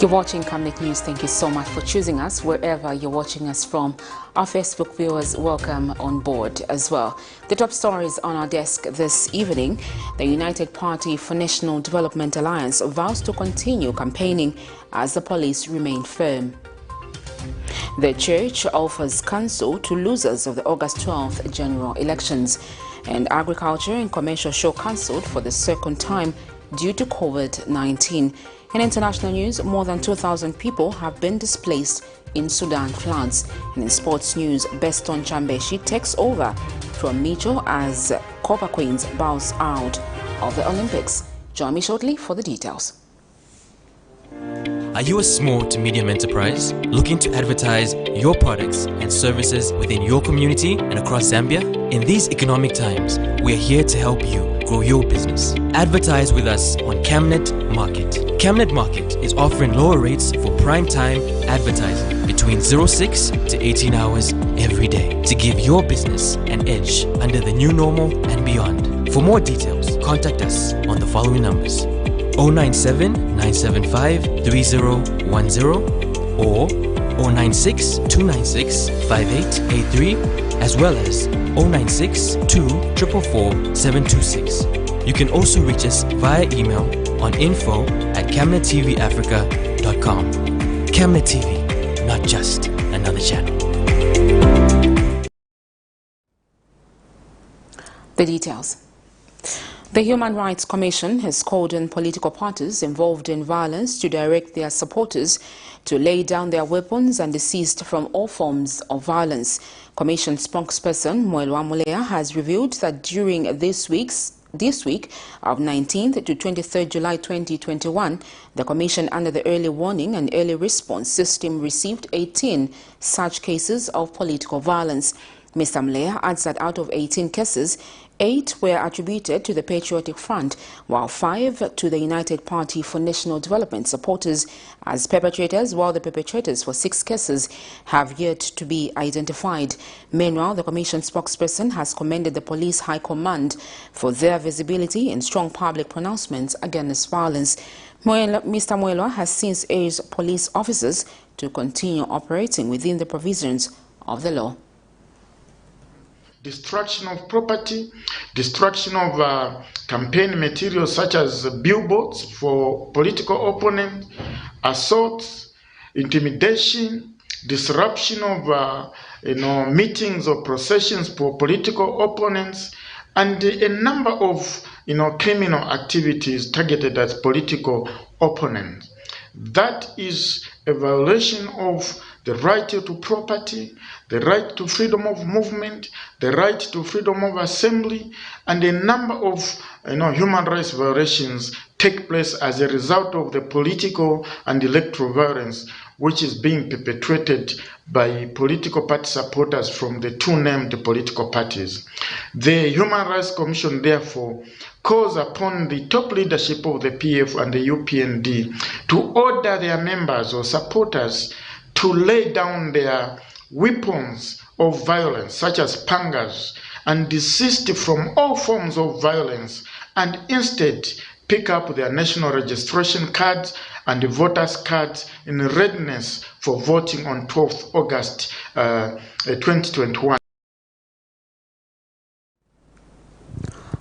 You're watching Camnet News. Thank you so much for choosing us wherever you're watching us from. Our Facebook viewers, welcome on board as well. The top stories on our desk this evening. The United Party for National Development Alliance vows to continue campaigning as the police remain firm. The church offers counsel to losers of the August 12th general elections. And agriculture and commercial show cancelled for the second time due to COVID-19. In international news, more than 2,000 people have been displaced in Sudan floods. And in sports news, BESTON CHAMBESHI takes over from MICHO as Copper Queens bows out of the Olympics. Join me shortly for the details. Are you a small to medium enterprise looking to advertise your products and services within your community and across Zambia? In these economic times, we are here to help you grow your business. Advertise with us on Camnet Market. Camnet Market is offering lower rates for prime time advertising between 06 to 18 hours every day to give your business an edge under the new normal and beyond. For more details, contact us on the following numbers: 097 975 3010 or 096 296 5883, as well as 096 244 726. You can also reach us via email on info@camnettvafrica.com. Camnet TV, not just another channel. The details. The Human Rights Commission has called on political parties involved in violence to direct their supporters to lay down their weapons and desist from all forms of violence. Commission spokesperson Mwelwa Mulea has revealed that during this week of 19th to 23rd July 2021, the Commission under the Early Warning and Early Response System received 18 such cases of political violence. Mr. Mulea adds that out of 18 cases, 8 were attributed to the Patriotic Front, while 5 to the United Party for National Development supporters as perpetrators, while the perpetrators for 6 cases have yet to be identified. Meanwhile, the Commission spokesperson has commended the Police High Command for their visibility and strong public pronouncements against violence. Mr. Mwelwa has since urged police officers to continue operating within the provisions of the law. Destruction of property, destruction of campaign materials such as billboards for political opponents, assaults, intimidation, disruption of meetings or processions for political opponents, and a number of criminal activities targeted at political opponents. That is a violation of the right to property, the right to freedom of movement, the right to freedom of assembly, and a number of human rights violations take place as a result of the political and electoral violence which is being perpetrated by political party supporters from the two named political parties. The Human Rights Commission therefore calls upon the top leadership of the PF and the UPND to order their members or supporters to lay down their weapons of violence, such as pangas, and desist from all forms of violence, and instead pick up their national registration cards and the voters' cards in readiness for voting on 12th August 2021.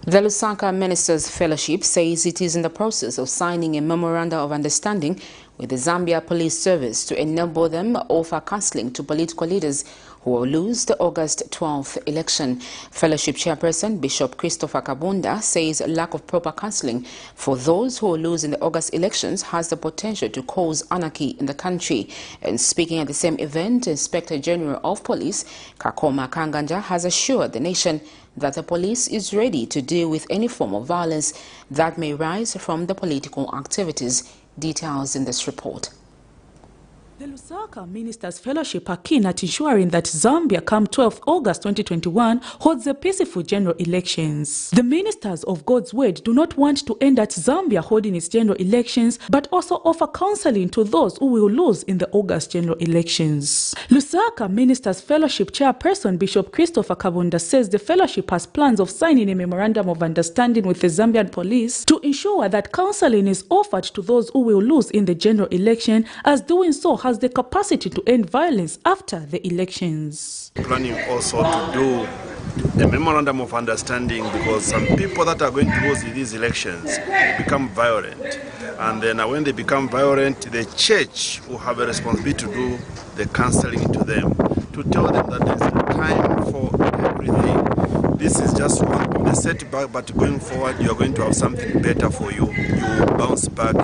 The Lusaka Ministers' Fellowship says it is in the process of signing a memorandum of understanding with the Zambia Police Service to enable them offer counseling to political leaders who will lose the August 12th election. Fellowship Chairperson Bishop Christopher Kabunda says lack of proper counseling for those who will lose in the August elections has the potential to cause anarchy in the country. And speaking at the same event, Inspector General of Police Kakoma Kanganja has assured the nation that the police is ready to deal with any form of violence that may rise from the political activities. Details in this report. The Lusaka Ministers' Fellowship are keen at ensuring that Zambia, come 12 August 2021, holds the peaceful general elections. The ministers of God's Word do not want to end at Zambia holding its general elections, but also offer counseling to those who will lose in the August general elections. Lusaka Ministers' Fellowship Chairperson Bishop Christopher Kabunda says the fellowship has plans of signing a memorandum of understanding with the Zambian police to ensure that counseling is offered to those who will lose in the general election, as doing so has the capacity to end violence after the elections. Planning also to do a memorandum of understanding, because some people that are going to lose in these elections become violent, and then when they become violent, the church will have a responsibility to do the counseling to them, to tell them that there's a time for everything. This is just one of the setback, but going forward you are going to have something better for you. You bounce back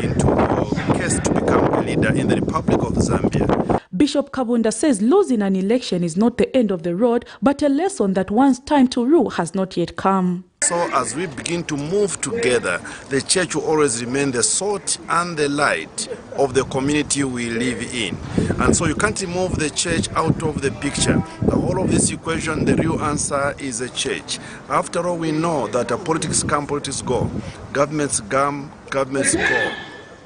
into your case to become a leader in the Republic of Zambia. Bishop Kabunda says losing an election is not the end of the road, but a lesson that one's time to rule has not yet come. So as we begin to move together, the church will always remain the salt and the light of the community we live in. And so you can't remove the church out of the picture. The whole of this equation, the real answer is the church. After all, we know that politics come, politics go. Governments come, governments go.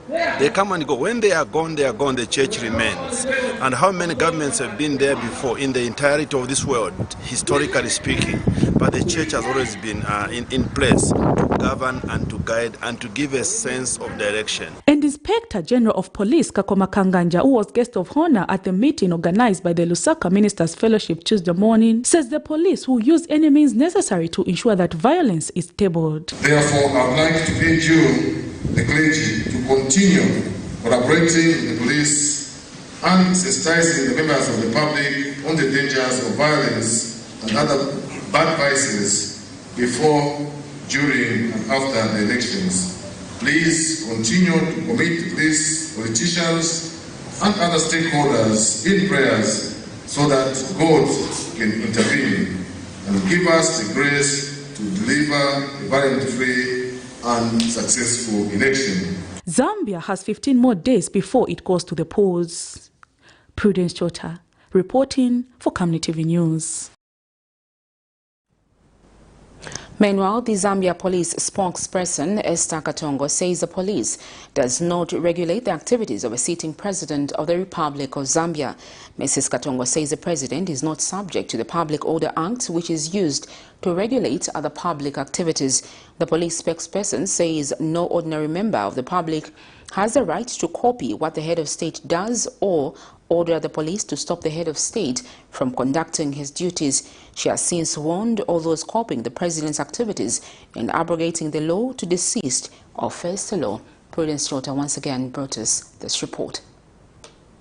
They come and go. When they are gone, the church remains. And how many governments have been there before in the entirety of this world, historically speaking? But the church has always been in place to govern and to guide and to give a sense of direction. And Inspector General of Police Kakoma Kanganja, who was guest of honor at the meeting organized by the Lusaka Ministers' Fellowship Tuesday morning, says the police will use any means necessary to ensure that violence is tabled. Therefore, I would like to urge you, the clergy, to continue collaborating with the police and sensitizing the members of the public on the dangers of violence and other bad vices before, during, and after the elections. Please continue to commit the police, politicians, and other stakeholders in prayers so that God can intervene and give us the grace to deliver a violent-free and successful election. Zambia has 15 more days before it goes to the polls. Prudence Chota, reporting for Camnet TV News. Meanwhile, the Zambia police spokesperson Esther Katongo says the police does not regulate the activities of a sitting president of the Republic of Zambia. Mrs. Katongo says the president is not subject to the Public Order Act, which is used to regulate other public activities. The police spokesperson says no ordinary member of the public has the right to copy what the head of state does or order the police to stop the head of state from conducting his duties. She has since warned all those copying the president's activities and abrogating the law to desist or face the law. Prudence Chota once again brought us this report.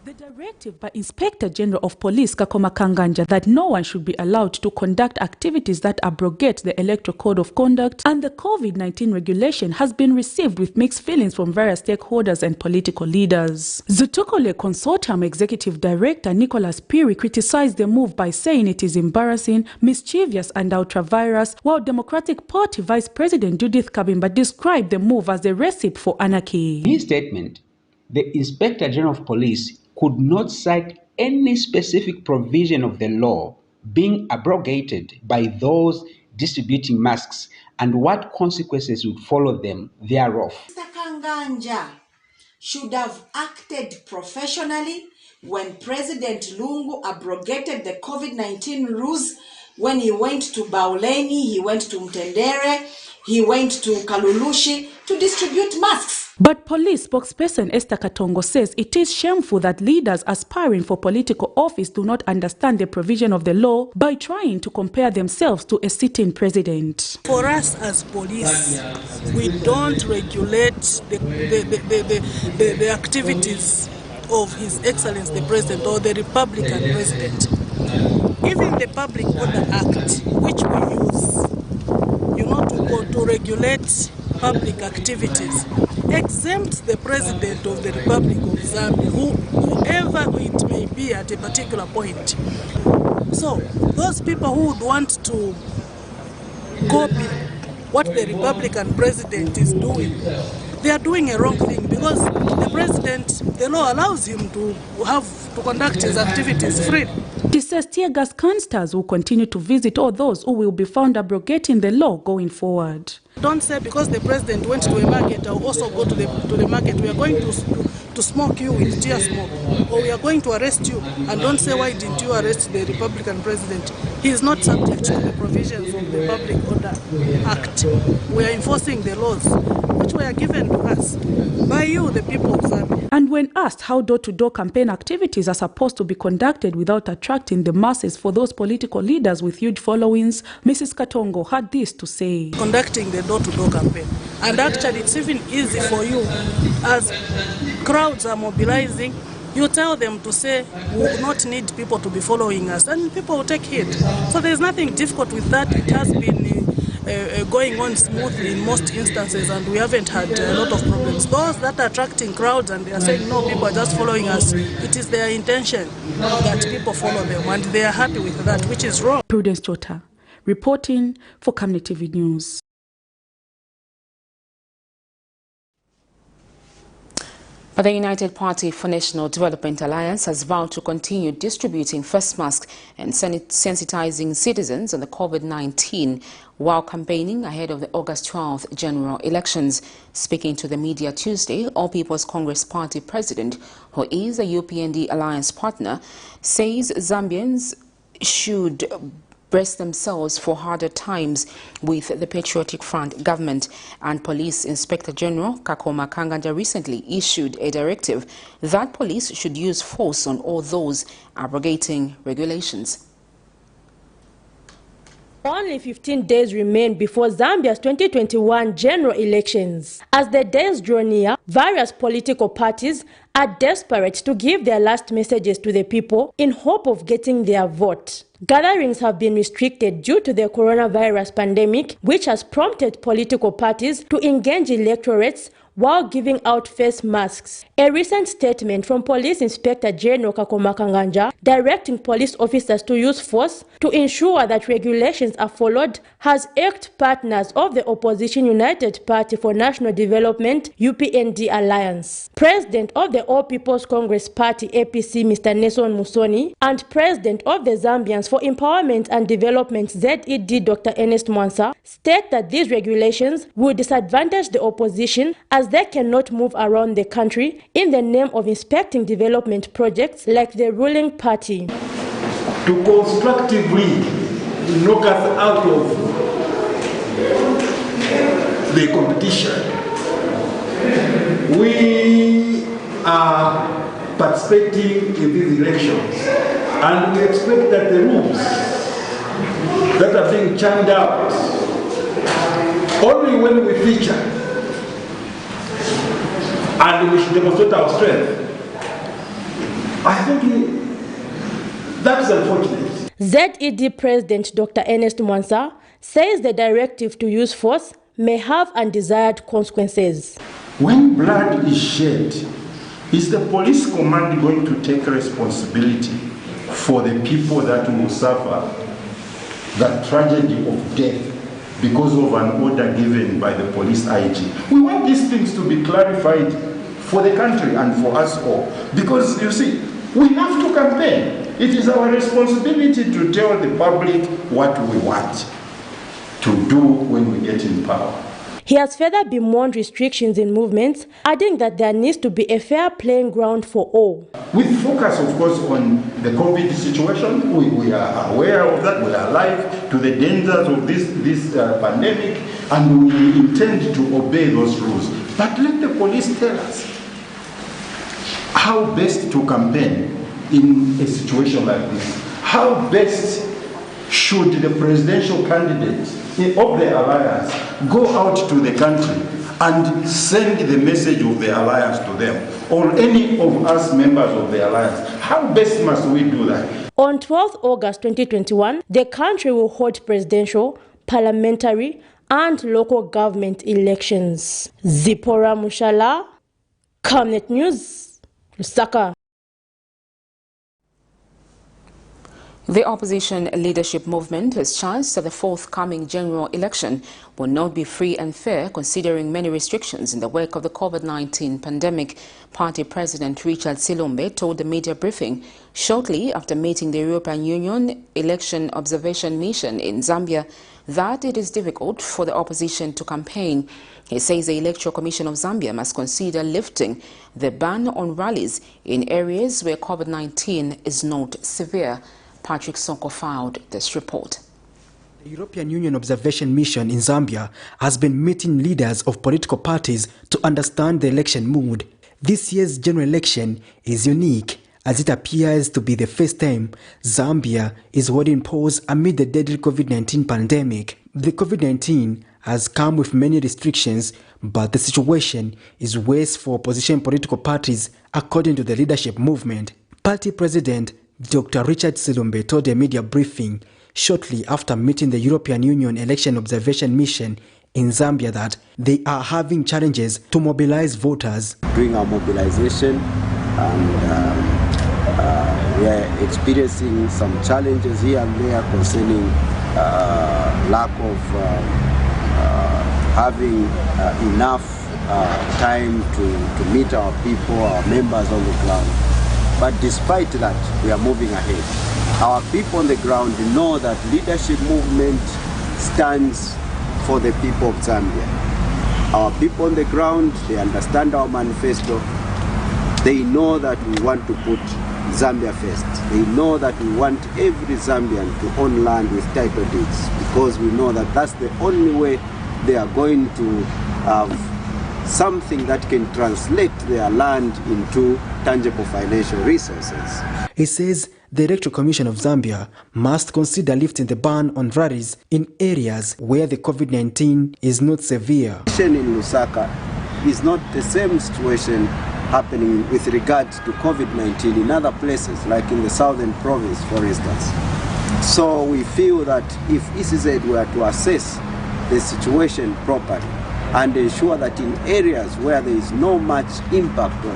The directive by Inspector General of Police Kakoma Kanganja that no one should be allowed to conduct activities that abrogate the Electoral Code of Conduct and the COVID-19 regulation has been received with mixed feelings from various stakeholders and political leaders. Zutukole Consortium Executive Director Nicholas Piri criticized the move by saying it is embarrassing, mischievous and ultra-virus, while Democratic Party Vice President Judith Kabimba described the move as a recipe for anarchy. In his statement, the Inspector General of Police could not cite any specific provision of the law being abrogated by those distributing masks and what consequences would follow them thereof. Mr. Kanganja should have acted professionally when President Lungu abrogated the COVID-19 rules, when he went to Bauleni, he went to Mtendere, he went to Kalulushi to distribute masks. But police spokesperson Esther Katongo says it is shameful that leaders aspiring for political office do not understand the provision of the law by trying to compare themselves to a sitting president. For us as police, we don't regulate the activities of His Excellency the President or the Republican President. Even the Public Order Act, which we use, to regulate public activities, exempts the President of the Republic of Zambia, whoever it may be at a particular point. So, those people who would want to copy what the Republican President is doing, they are doing a wrong thing, because the president, the law allows him to conduct his activities freely. He says tear gas canisters will continue to visit all those who will be found abrogating the law going forward. Don't say because the president went to a market, I'll also go to the market. We are going to smoke you with tear smoke, or we are going to arrest you. And don't say, why didn't you arrest the Republican president? He is not subject to the provisions of the Public Order Act. We are enforcing the laws which were given to us by you, the people of Zambia. And when asked how door-to-door campaign activities are supposed to be conducted without attracting the masses for those political leaders with huge followings, Mrs. Katongo had this to say. Conducting the door-to-door campaign. And actually it's even easy for you, as crowds are mobilizing, you tell them to say, we will not need people to be following us, and people will take heed. So there's nothing difficult with that. It has been going on smoothly in most instances, and we haven't had a lot of problems. Those that are attracting crowds and they are saying, no, people are just following us, it is their intention that people follow them, and they are happy with that, which is wrong. Prudence Chota, reporting for Camnet TV News. The United Party for National Development Alliance has vowed to continue distributing face masks and sensitizing citizens on the COVID-19 while campaigning ahead of the August 12th general elections. Speaking to the media Tuesday, All People's Congress Party President, who is a UPND alliance partner, says Zambians should brace themselves for harder times with the Patriotic Front government. And Police Inspector General Kakoma Kanganja recently issued a directive that police should use force on all those abrogating regulations. Only 15 days remain before Zambia's 2021 general elections. As the days draw near, various political parties are desperate to give their last messages to the people in hope of getting their vote. Gatherings have been restricted due to the coronavirus pandemic, which has prompted political parties to engage electorates while giving out face masks. A recent statement from Police Inspector General Kakoma Kanganja directing police officers to use force to ensure that regulations are followed has irked partners of the opposition United Party for National Development UPND alliance. President of the All People's Congress Party APC Mr. Nelson Musoni and President of the Zambians for Empowerment and Development ZED Dr. Ernest Mwansa state that these regulations will disadvantage the opposition as they cannot move around the country in the name of inspecting development projects like the ruling party. To constructively knock us out of the competition, we are participating in these elections, and we expect that the rules that are being churned out, only when we feature and we should demonstrate our strength. I think that's unfortunate. ZED President Dr. Ernest Mwansa says the directive to use force may have undesired consequences. When blood is shed, is the police command going to take responsibility for the people that will suffer that tragedy of death because of an order given by the police IG? We want these things to be clarified for the country and for us all. Because, you see, we have to campaign. It is our responsibility to tell the public what we want to do when we get in power. He has further bemoaned restrictions in movements, adding that there needs to be a fair playing ground for all. With focus, of course, on the COVID situation, we are aware of that, we are alive to the dangers of this pandemic, and we intend to obey those rules. But let the police tell us how best to campaign in a situation like this. How best should the presidential candidate of the alliance go out to the country and send the message of the alliance to them, or any of us members of the alliance? How best must we do that? On 12th August 2021, the country will hold presidential, parliamentary, and local government elections. Zipporah Mushala, Camnet News, Lusaka. The opposition leadership movement has charged that the forthcoming general election will not be free and fair, considering many restrictions in the wake of the COVID-19 pandemic. Party President Richard Silumbe told the media briefing shortly after meeting the European Union Election Observation Mission in Zambia that it is difficult for the opposition to campaign. He says the Electoral Commission of Zambia must consider lifting the ban on rallies in areas where COVID-19 is not severe. Patrick Sonko filed this report. The European Union Observation Mission in Zambia has been meeting leaders of political parties to understand the election mood. This year's general election is unique as it appears to be the first time Zambia is holding polls amid the deadly COVID-19 pandemic. The COVID-19 has come with many restrictions, but the situation is worse for opposition political parties, according to the leadership movement. Party President Dr. Richard Silumbe told a media briefing shortly after meeting the European Union Election Observation Mission in Zambia that they are having challenges to mobilize voters. During our mobilization, we are experiencing some challenges here and there concerning lack of having enough time to meet our people, our members on the ground. But despite that, we are moving ahead. Our people on the ground know that leadership movement stands for the people of Zambia. Our people on the ground, they understand our manifesto. They know that we want to put Zambia first. They know that we want every Zambian to own land with title deeds, because we know that that's the only way they are going to have something that can translate their land into tangible financial resources. He says the Electoral Commission of Zambia must consider lifting the ban on rallies in areas where the COVID-19 is not severe. In Lusaka is not the same situation happening with regards to COVID-19 in other places, like in the southern province, for instance. So we feel that if ECZ were to assess the situation properly and ensure that in areas where there is no much impact of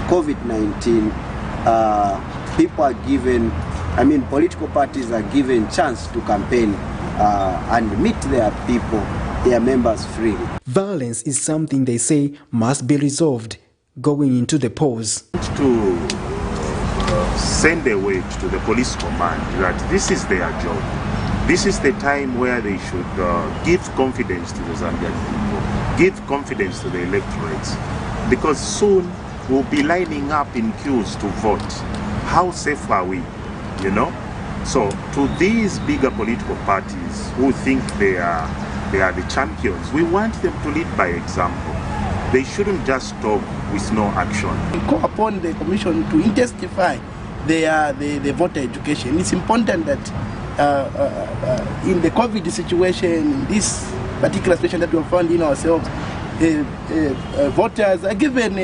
COVID-19, people are given, political parties are given chance to campaign and meet their people, their members freely. Violence is something they say must be resolved going into the polls. To send a word to the police command that this is their job. This is the time where they should give confidence to the Zambian people, give confidence to the electorates, because soon we'll be lining up in queues to vote. How safe are we, you know? So to these bigger political parties who think they are the champions, we want them to lead by example. They shouldn't just talk with no action. We call upon the Commission to intensify the voter education. It's important that in the COVID situation, in this particular situation that we have found in ourselves, voters are given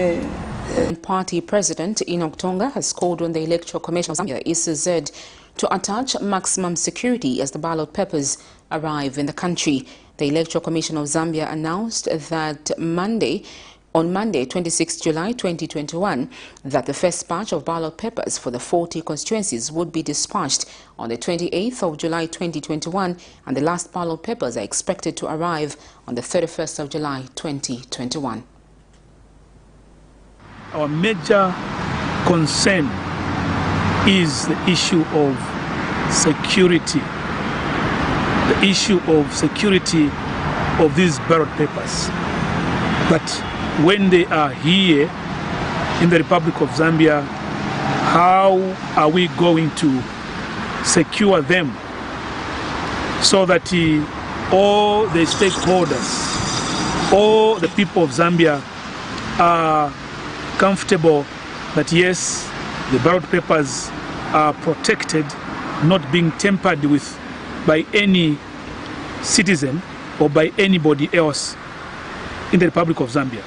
Party President Enoch Tonga has called on the Electoral Commission of Zambia, ECZ, to attach maximum security as the ballot papers arrive in the country. The Electoral Commission of Zambia announced that on Monday, 26 July 2021, that the first batch of ballot papers for the 40 constituencies would be dispatched on the 28th of July 2021, and the last ballot papers are expected to arrive on the 31st of July 2021. Our major concern is the issue of security. The issue of security of these ballot papers. But when they are here in the Republic of Zambia, how are we going to secure them so that all the stakeholders, all the people of Zambia are comfortable that yes, the ballot papers are protected, not being tampered with by any citizen or by anybody else in the Republic of Zambia.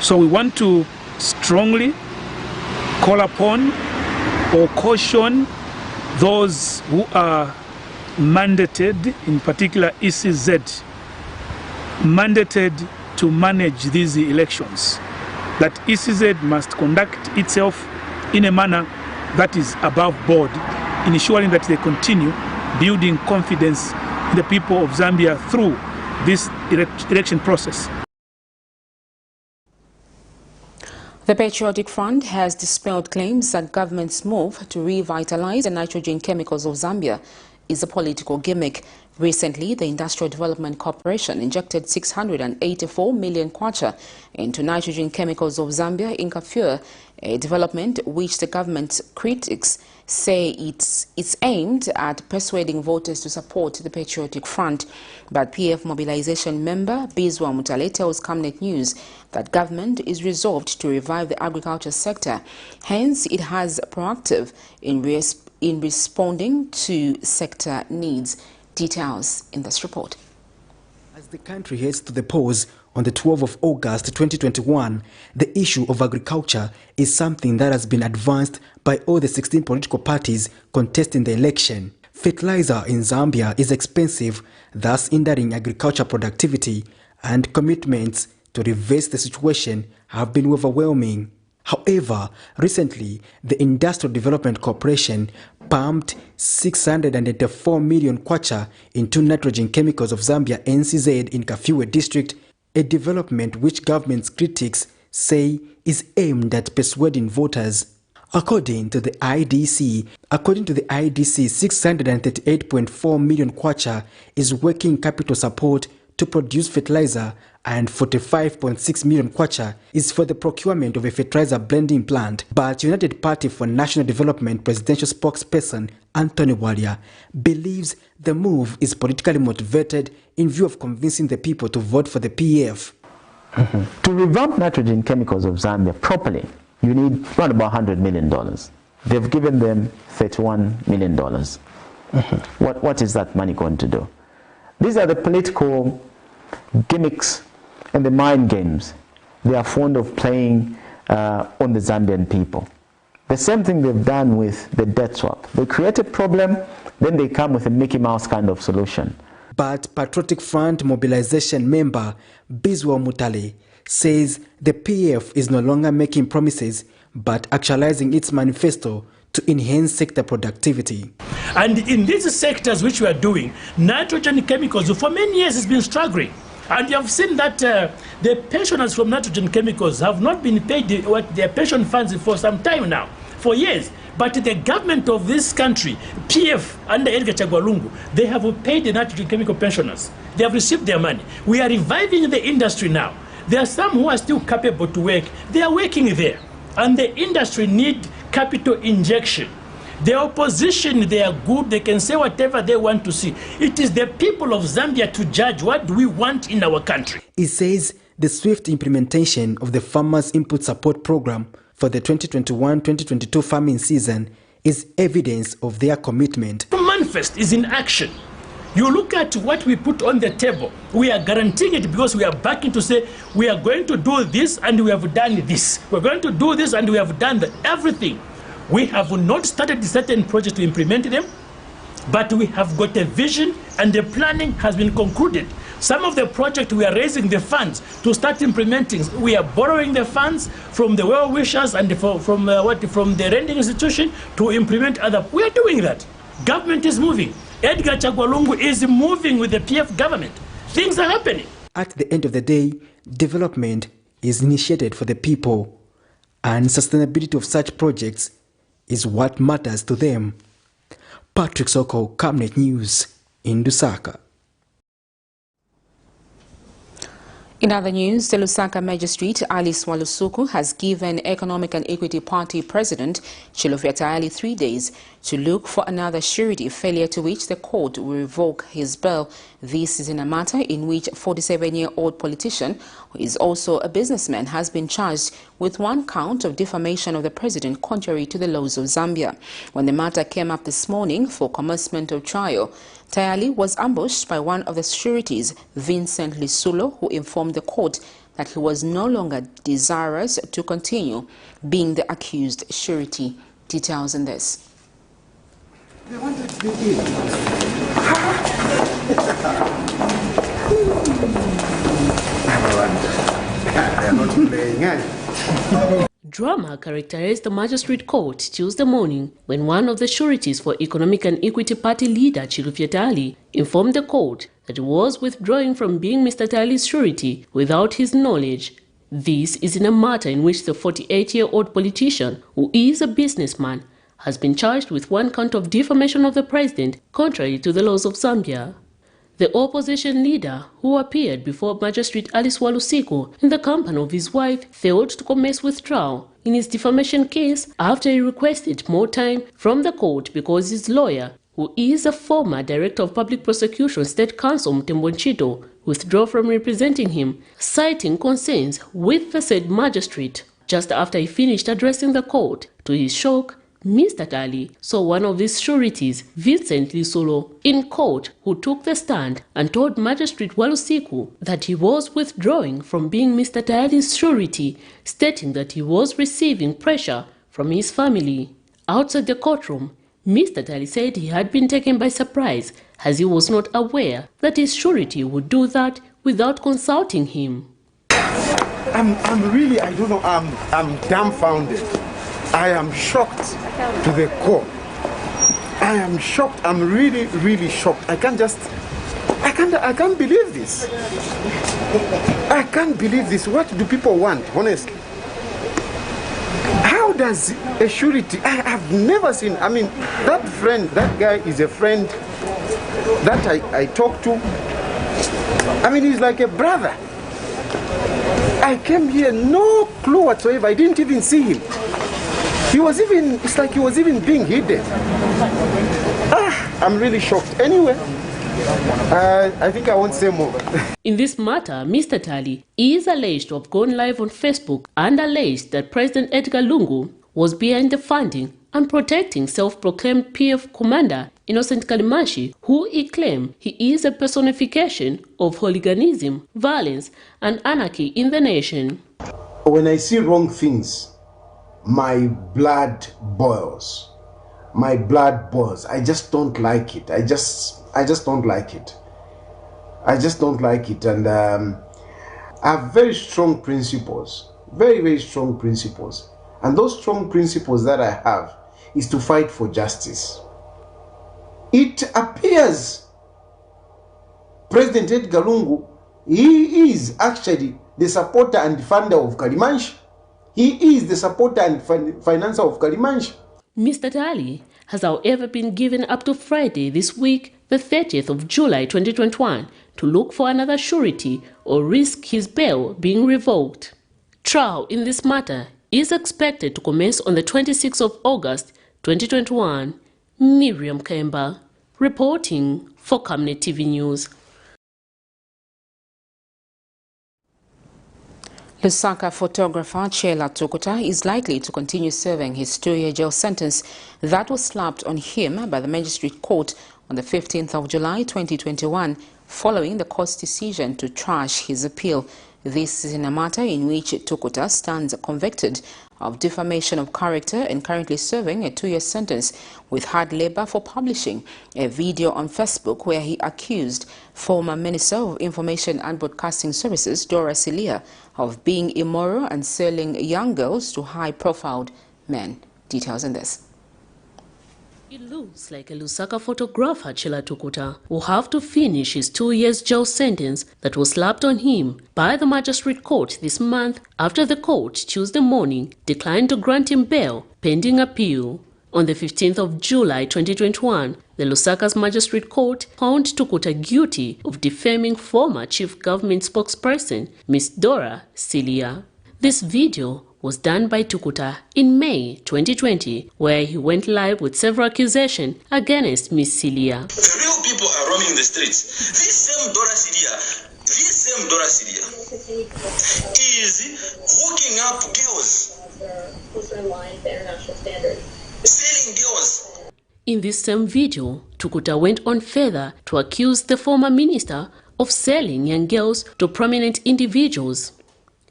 So we want to strongly call upon or caution those who are mandated, in particular ECZ, mandated to manage these elections, that ECZ must conduct itself in a manner that is above board ensuring that they continue building confidence in the people of Zambia through this election process. The Patriotic Front has dispelled claims that government's move to revitalize the nitrogen chemicals of Zambia is a political gimmick. Recently, the Industrial Development Corporation injected 684 million kwacha into nitrogen chemicals of Zambia in Kafue, a development which the government's critics say it's aimed at persuading voters to support the Patriotic Front. But PF mobilization member Bizwa Mutale tells Camnet News that government is resolved to revive the agriculture sector. Hence, it has proactive in responding to sector needs. Details in this report. As the country heads to the polls on the 12th of August 2021, the issue of agriculture is something that has been advanced by all the 16 political parties contesting the election. Fertilizer in Zambia is expensive, thus hindering agriculture productivity, and commitments to reverse the situation have been overwhelming. However, recently, the Industrial Development Corporation pumped 684 million kwacha into nitrogen chemicals of Zambia NCZ in Kafue district, a development which government's critics say is aimed at persuading voters. According to the IDC, 638.4 million kwacha is working capital support to produce fertilizer, and 45.6 million kwacha is for the procurement of a fertilizer blending plant. But United Party for National Development presidential spokesperson Anthony Walia believes the move is politically motivated in view of convincing the people to vote for the PF. To revamp nitrogen chemicals of Zambia properly, you need around about $100 million. They've given them $31 million. What is that money going to do? These are the political gimmicks and the mind games they are fond of playing on the Zambian people. The same thing they've done with the debt swap. They create a problem, then they come with a Mickey Mouse kind of solution. But Patriotic Front mobilization member Bizwa Mutale says the PF is no longer making promises but actualizing its manifesto to enhance sector productivity. And in these sectors which we are doing, nitrogen chemicals for many years has been struggling. And you have seen that the pensioners from nitrogen chemicals have not been paid their pension funds for some time now, for years. But the government of this country, PF under Edgar Chagwalungu, they have paid the nitrogen chemical pensioners. They have received their money. We are reviving the industry now. There are some who are still capable to work. They are working there. And the industry need capital injection. The opposition, they are good, they can say whatever they want to see. It is the people of Zambia to judge what do we want in our country. It says the swift implementation of the Farmers Input Support Program for the 2021-2022 farming season is evidence of their commitment. The manifest is in action. You look at what we put on the table. We are guaranteeing it because we are backing to say we are going to do this and we have done this. We're going to do this and we have done that. Everything. We have not started certain projects to implement them, but we have got a vision and the planning has been concluded. Some of the projects we are raising the funds to start implementing. We are borrowing the funds from the well-wishers and from the renting institution to implement other. We are doing that. Government is moving. Edgar Chagwalungu is moving with the PF government. Things are happening. At the end of the day, development is initiated for the people, and sustainability of such projects is what matters to them. Patrick Soko, Camnet News, in Lusaka. In other news, the Lusaka Magistrate Alice Walusuku has given Economic and Equity Party President Chilufya Tayali 3 days to look for another surety, failure to which the court will revoke his bail. This is in a matter in which 47-year-old politician, who is also a businessman, has been charged with 1 count of defamation of the president contrary to the laws of Zambia. When the matter came up this morning for commencement of trial, Tayali was ambushed by one of the sureties, Vincent Lisulo, who informed the court that he was no longer desirous to continue being the accused surety. Details in this. They wanted to be in. They are not playing. Drama characterized the magistrate court Tuesday morning when one of the sureties for Economic and Equity Party leader Chilufya Tali informed the court that he was withdrawing from being Mr. Tali's surety without his knowledge. This is in a matter in which the 48-year-old politician, who is a businessman, has been charged with one count of defamation of the president, contrary to the laws of Zambia. The opposition leader, who appeared before Magistrate Alice Walusiko in the company of his wife, failed to commence with trial in his defamation case after he requested more time from the court because his lawyer, who is a former Director of Public Prosecution State Counsel Mtembonchito, withdrew from representing him, citing concerns with the said magistrate. Just after he finished addressing the court, to his shock, Mr. Tali saw one of his sureties, Vincent Lisolo, in court, who took the stand and told Magistrate Walusiku that he was withdrawing from being Mr. Tali's surety, stating that he was receiving pressure from his family. Outside the courtroom, Mr. Tali said he had been taken by surprise as he was not aware that his surety would do that without consulting him. I'm really, I don't know, I'm dumbfounded. I am shocked to the core. I am shocked. I'm really, really shocked. I can't believe this. I can't believe this. What do people want, honestly? How does a surety, I've never seen, I mean, that friend, that guy is a friend that I talk to. I mean, he's like a brother. I came here, no clue whatsoever. I didn't even see him. It's like he was even being hidden. I'm really shocked. Anyway, I think I won't say more. In this matter, Mr. Tali is alleged to have gone live on Facebook and alleged that President Edgar Lungu was behind the funding and protecting self-proclaimed PF commander Innocent Kalimanshi, who he claimed he is a personification of hooliganism, violence and anarchy in the nation. When I see wrong things, my blood boils. My blood boils. I just don't like it. I just don't like it. I just don't like it. And I have very strong principles. Very, very strong principles. And those strong principles that I have is to fight for justice. It appears President Edgar Lungu, he is actually the supporter and funder of Kalimanshi. He is the supporter and financer of Kalimanshi. Mr. Tali has however been given up to Friday this week, the 30th of July 2021, to look for another surety or risk his bail being revoked. Trial in this matter is expected to commence on the 26th of August 2021. Miriam Kemba, reporting for Camnet TV News. Lusaka photographer Chela Tukuta is likely to continue serving his 2-year jail sentence that was slapped on him by the magistrate court on the 15th of July 2021 following the court's decision to trash his appeal. This is in a matter in which Tukuta stands convicted of defamation of character and currently serving a 2-year sentence with hard labor for publishing a video on Facebook where he accused former Minister of Information and Broadcasting Services Dora Silia of being immoral and selling young girls to high-profile men. Details in this. It looks like a Lusaka photographer, Chela Tukuta, will have to finish his 2 years jail sentence that was slapped on him by the magistrate court this month after the court Tuesday morning declined to grant him bail pending appeal. On the 15th of July 2021, the Lusaka's magistrate court found Tukuta guilty of defaming former chief government spokesperson Ms. Dora Silia. This video was done by Tukuta in May 2020, where he went live with several accusations against Ms. Silia. The real people are roaming the streets. This same Dora Silia is hooking up girls, selling girls. In this same video, Tukuta went on further to accuse the former minister of selling young girls to prominent individuals.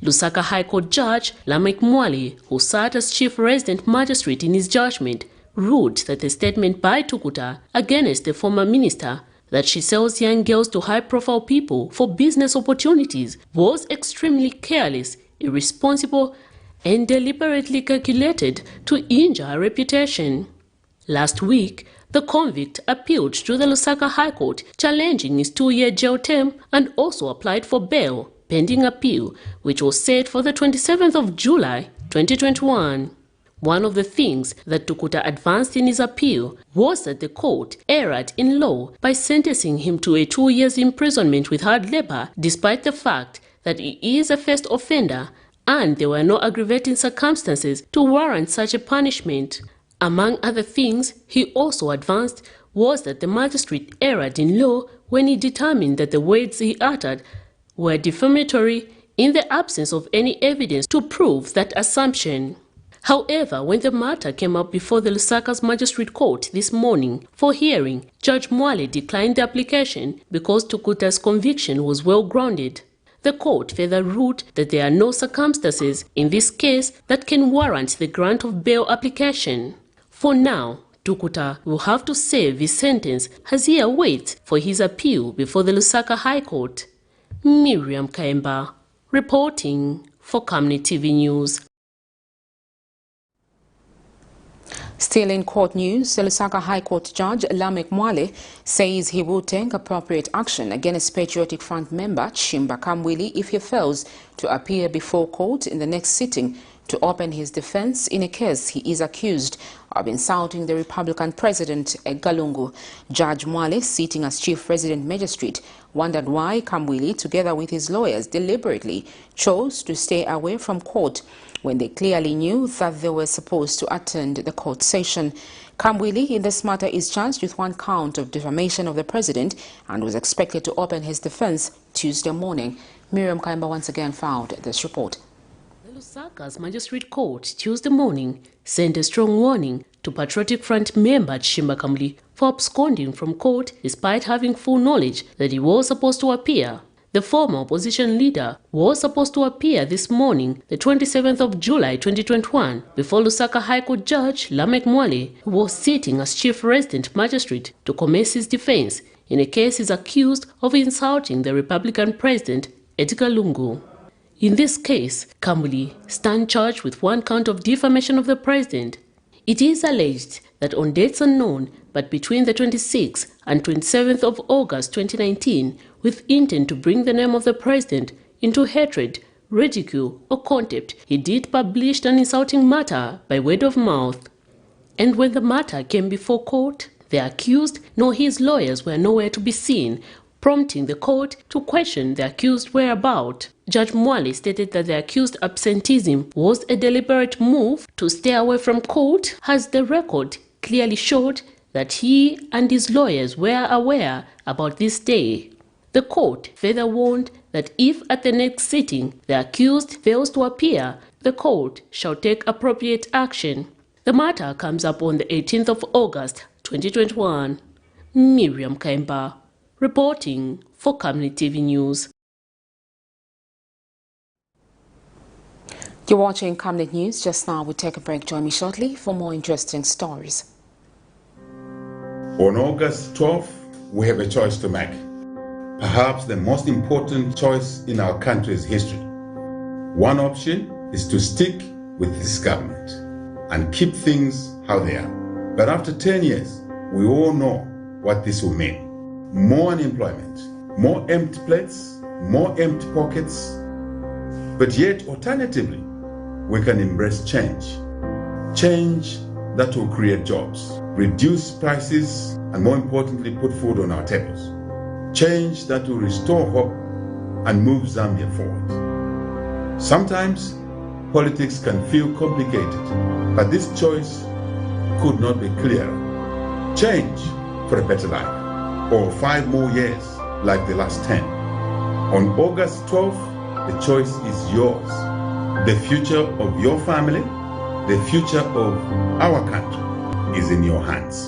Lusaka High Court Judge Lamek Mwali, who sat as chief resident magistrate in his judgment, ruled that the statement by Tukuta against the former minister that she sells young girls to high-profile people for business opportunities was extremely careless, irresponsible, and deliberately calculated to injure her reputation. Last week, the convict appealed to the Lusaka High Court, challenging his 2-year jail term, and also applied for bail, pending appeal, which was set for the 27th of July, 2021. One of the things that Tukuta advanced in his appeal was that the court erred in law by sentencing him to a 2 years imprisonment with hard labor, despite the fact that he is a first offender and there were no aggravating circumstances to warrant such a punishment. Among other things he also advanced was that the magistrate erred in law when he determined that the words he uttered were defamatory in the absence of any evidence to prove that assumption. However, when the matter came up before the Lusaka's Magistrate Court this morning for hearing, Judge Mwale declined the application because Tukuta's conviction was well grounded. The court further ruled that there are no circumstances in this case that can warrant the grant of bail application. For now, Tukuta will have to serve his sentence as he awaits for his appeal before the Lusaka High Court. Miriam Kaemba, reporting for Camnet TV News. Still in court news, the Lusaka High Court Judge Lamek Mwale says he will take appropriate action against Patriotic Front member Chimba Kamwili if he fails to appear before court in the next sitting to open his defense in a case he is accused of insulting the Republican President Galungu. Judge Mwale, sitting as Chief Resident Magistrate, wondered why Kamwili, together with his lawyers, deliberately chose to stay away from court when they clearly knew that they were supposed to attend the court session. Kamwili in this matter is charged with 1 count of defamation of the president and was expected to open his defense Tuesday morning. Miriam Kaimba once again filed this report. The Lusaka's Magistrate Court Tuesday morning sent a strong warning to Patriotic Front member Chimba Kamwili for absconding from court despite having full knowledge that he was supposed to appear. The former opposition leader was supposed to appear this morning, the 27th of July 2021, before Lusaka High Court Judge Lamek Mwale, who was sitting as Chief Resident Magistrate, to commence his defense in a case he's accused of insulting the Republican President Edgar Lungu. In this case, Kamwili stands charged with 1 count of defamation of the president. It is alleged that on dates unknown, but between the 26th and 27th of August 2019, with intent to bring the name of the president into hatred, ridicule, or contempt, he did publish an insulting matter by word of mouth. And when the matter came before court, the accused nor his lawyers were nowhere to be seen, prompting the court to question the accused whereabouts. Judge Mwale stated that the accused absenteeism was a deliberate move to stay away from court, as the record clearly showed that he and his lawyers were aware about this day. The court further warned that if at the next sitting the accused fails to appear, the court shall take appropriate action. The matter comes up on the 18th of August 2021. Miriam Kaimba, reporting for Camnet TV News. You're watching Camnet News. Just now we take a break. Join me shortly for more interesting stories. On August 12th, we have a choice to make. Perhaps the most important choice in our country's history. One option is to stick with this government and keep things how they are. But after 10 years, we all know what this will mean. More unemployment, more empty plates, more empty pockets. But yet, alternatively, we can embrace change. Change that will create jobs, reduce prices, and more importantly, put food on our tables. Change that will restore hope and move Zambia forward. Sometimes, politics can feel complicated, but this choice could not be clearer. Change for a better life, or 5 more years like the last 10. On August 12th, the choice is yours. The future of your family, the future of our country is in your hands.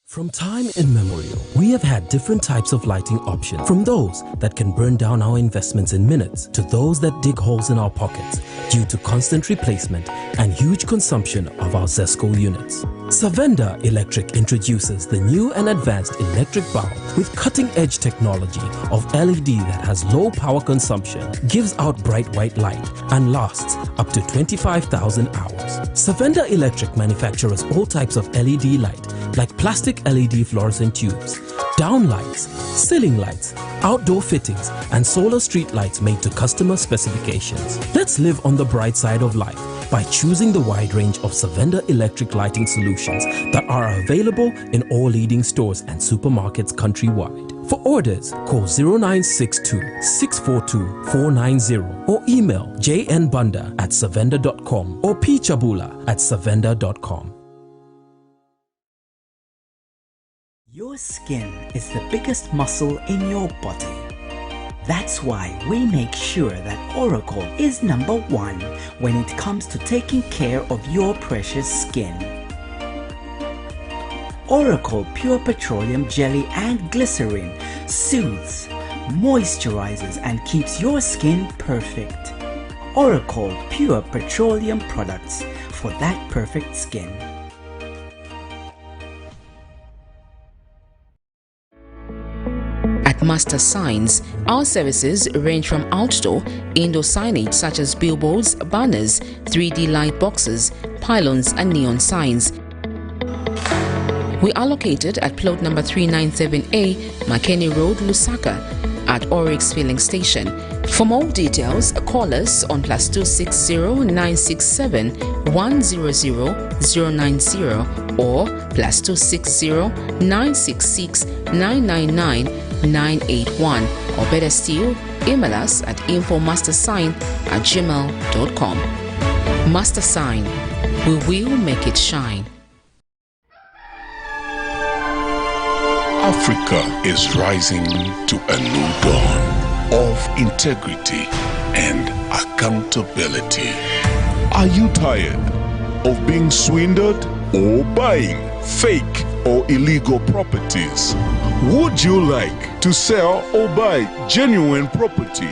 From time immemorial, we have had different types of lighting options, from those that can burn down our investments in minutes to those that dig holes in our pockets due to constant replacement and huge consumption of our ZESCO units. Savenda Electric introduces the new and advanced electric bulb with cutting-edge technology of LED that has low power consumption, gives out bright white light, and lasts up to 25,000 hours. Savenda Electric manufactures all types of LED light, like plastic LED fluorescent tubes, down lights, ceiling lights, outdoor fittings, and solar street lights made to customer specifications. Let's live on the bright side of life by choosing the wide range of Savenda electric lighting solutions that are available in all leading stores and supermarkets countrywide. For orders, call 0962-642-490 or email jnbunda@savenda.com or pchabula@savenda.com. Your skin is the biggest muscle in your body. That's why we make sure that Oracle is #1 when it comes to taking care of your precious skin. Oracle Pure Petroleum Jelly and Glycerin soothes, moisturizes, and keeps your skin perfect. Oracle Pure Petroleum products for that perfect skin. At Master Signs, our services range from outdoor, indoor signage such as billboards, banners, 3D light boxes, pylons and neon signs. We are located at plot number 397A, Makeni Road, Lusaka, at Oryx Filling Station. For more details, call us on +260 967 100 090 or +260 966 999 981, or better still, email us at infomastersign@gmail.com. Master Sign, we will make it shine. Africa is rising to a new dawn of integrity and accountability. Are you tired of being swindled or buying fake or illegal properties? Would you like to sell or buy genuine property?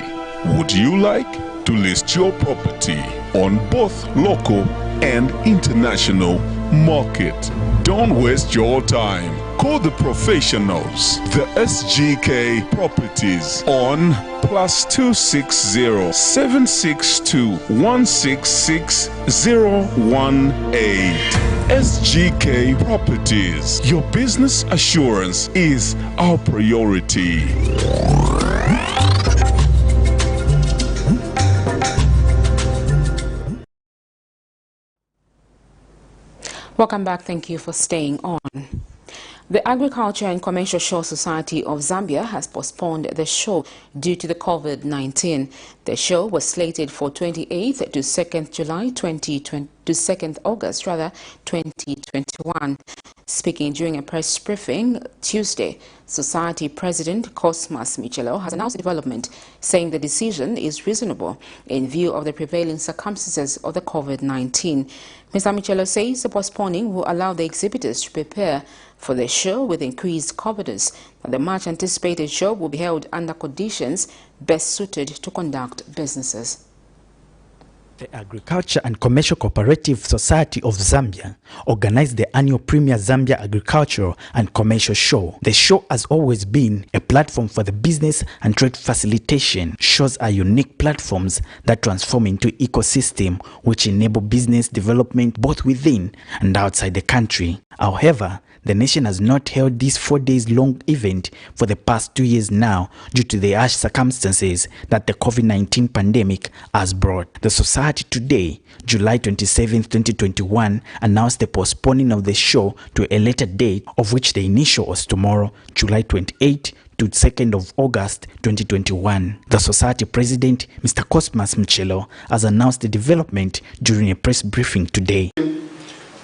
Would you like to list your property on both local and international market? Don't waste your time. Call the professionals, the SGK Properties, on +260 762 166 018. SGK Properties. Your business assurance is our priority. Welcome back. Thank you for staying on. The Agriculture and Commercial Show Society of Zambia has postponed the show due to the COVID-19. The show was slated for 28th to 2nd July 2020 to 2nd August 2021. Speaking during a press briefing Tuesday, Society President Cosmas Michelo has announced the development, saying the decision is reasonable in view of the prevailing circumstances of the COVID-19. Mr. Michelo says the postponing will allow the exhibitors to prepare for the show with increased confidence that the much anticipated show will be held under conditions best suited to conduct businesses. The Agriculture and Commercial Cooperative Society of Zambia organized the annual Premier Zambia Agricultural and Commercial Show. The show has always been a platform for the business and trade facilitation. Shows are unique platforms that transform into ecosystem which enable business development both within and outside the country. However, the nation has not held this 4 days long event for the past 2 years now due to the harsh circumstances that the COVID-19 pandemic has brought. The society today, July 27, 2021, announced the postponing of the show to a later date, of which the initial was tomorrow, July 28 to 2nd of August 2021. The society president, Mr. Cosmas Michelo, has announced the development during a press briefing today.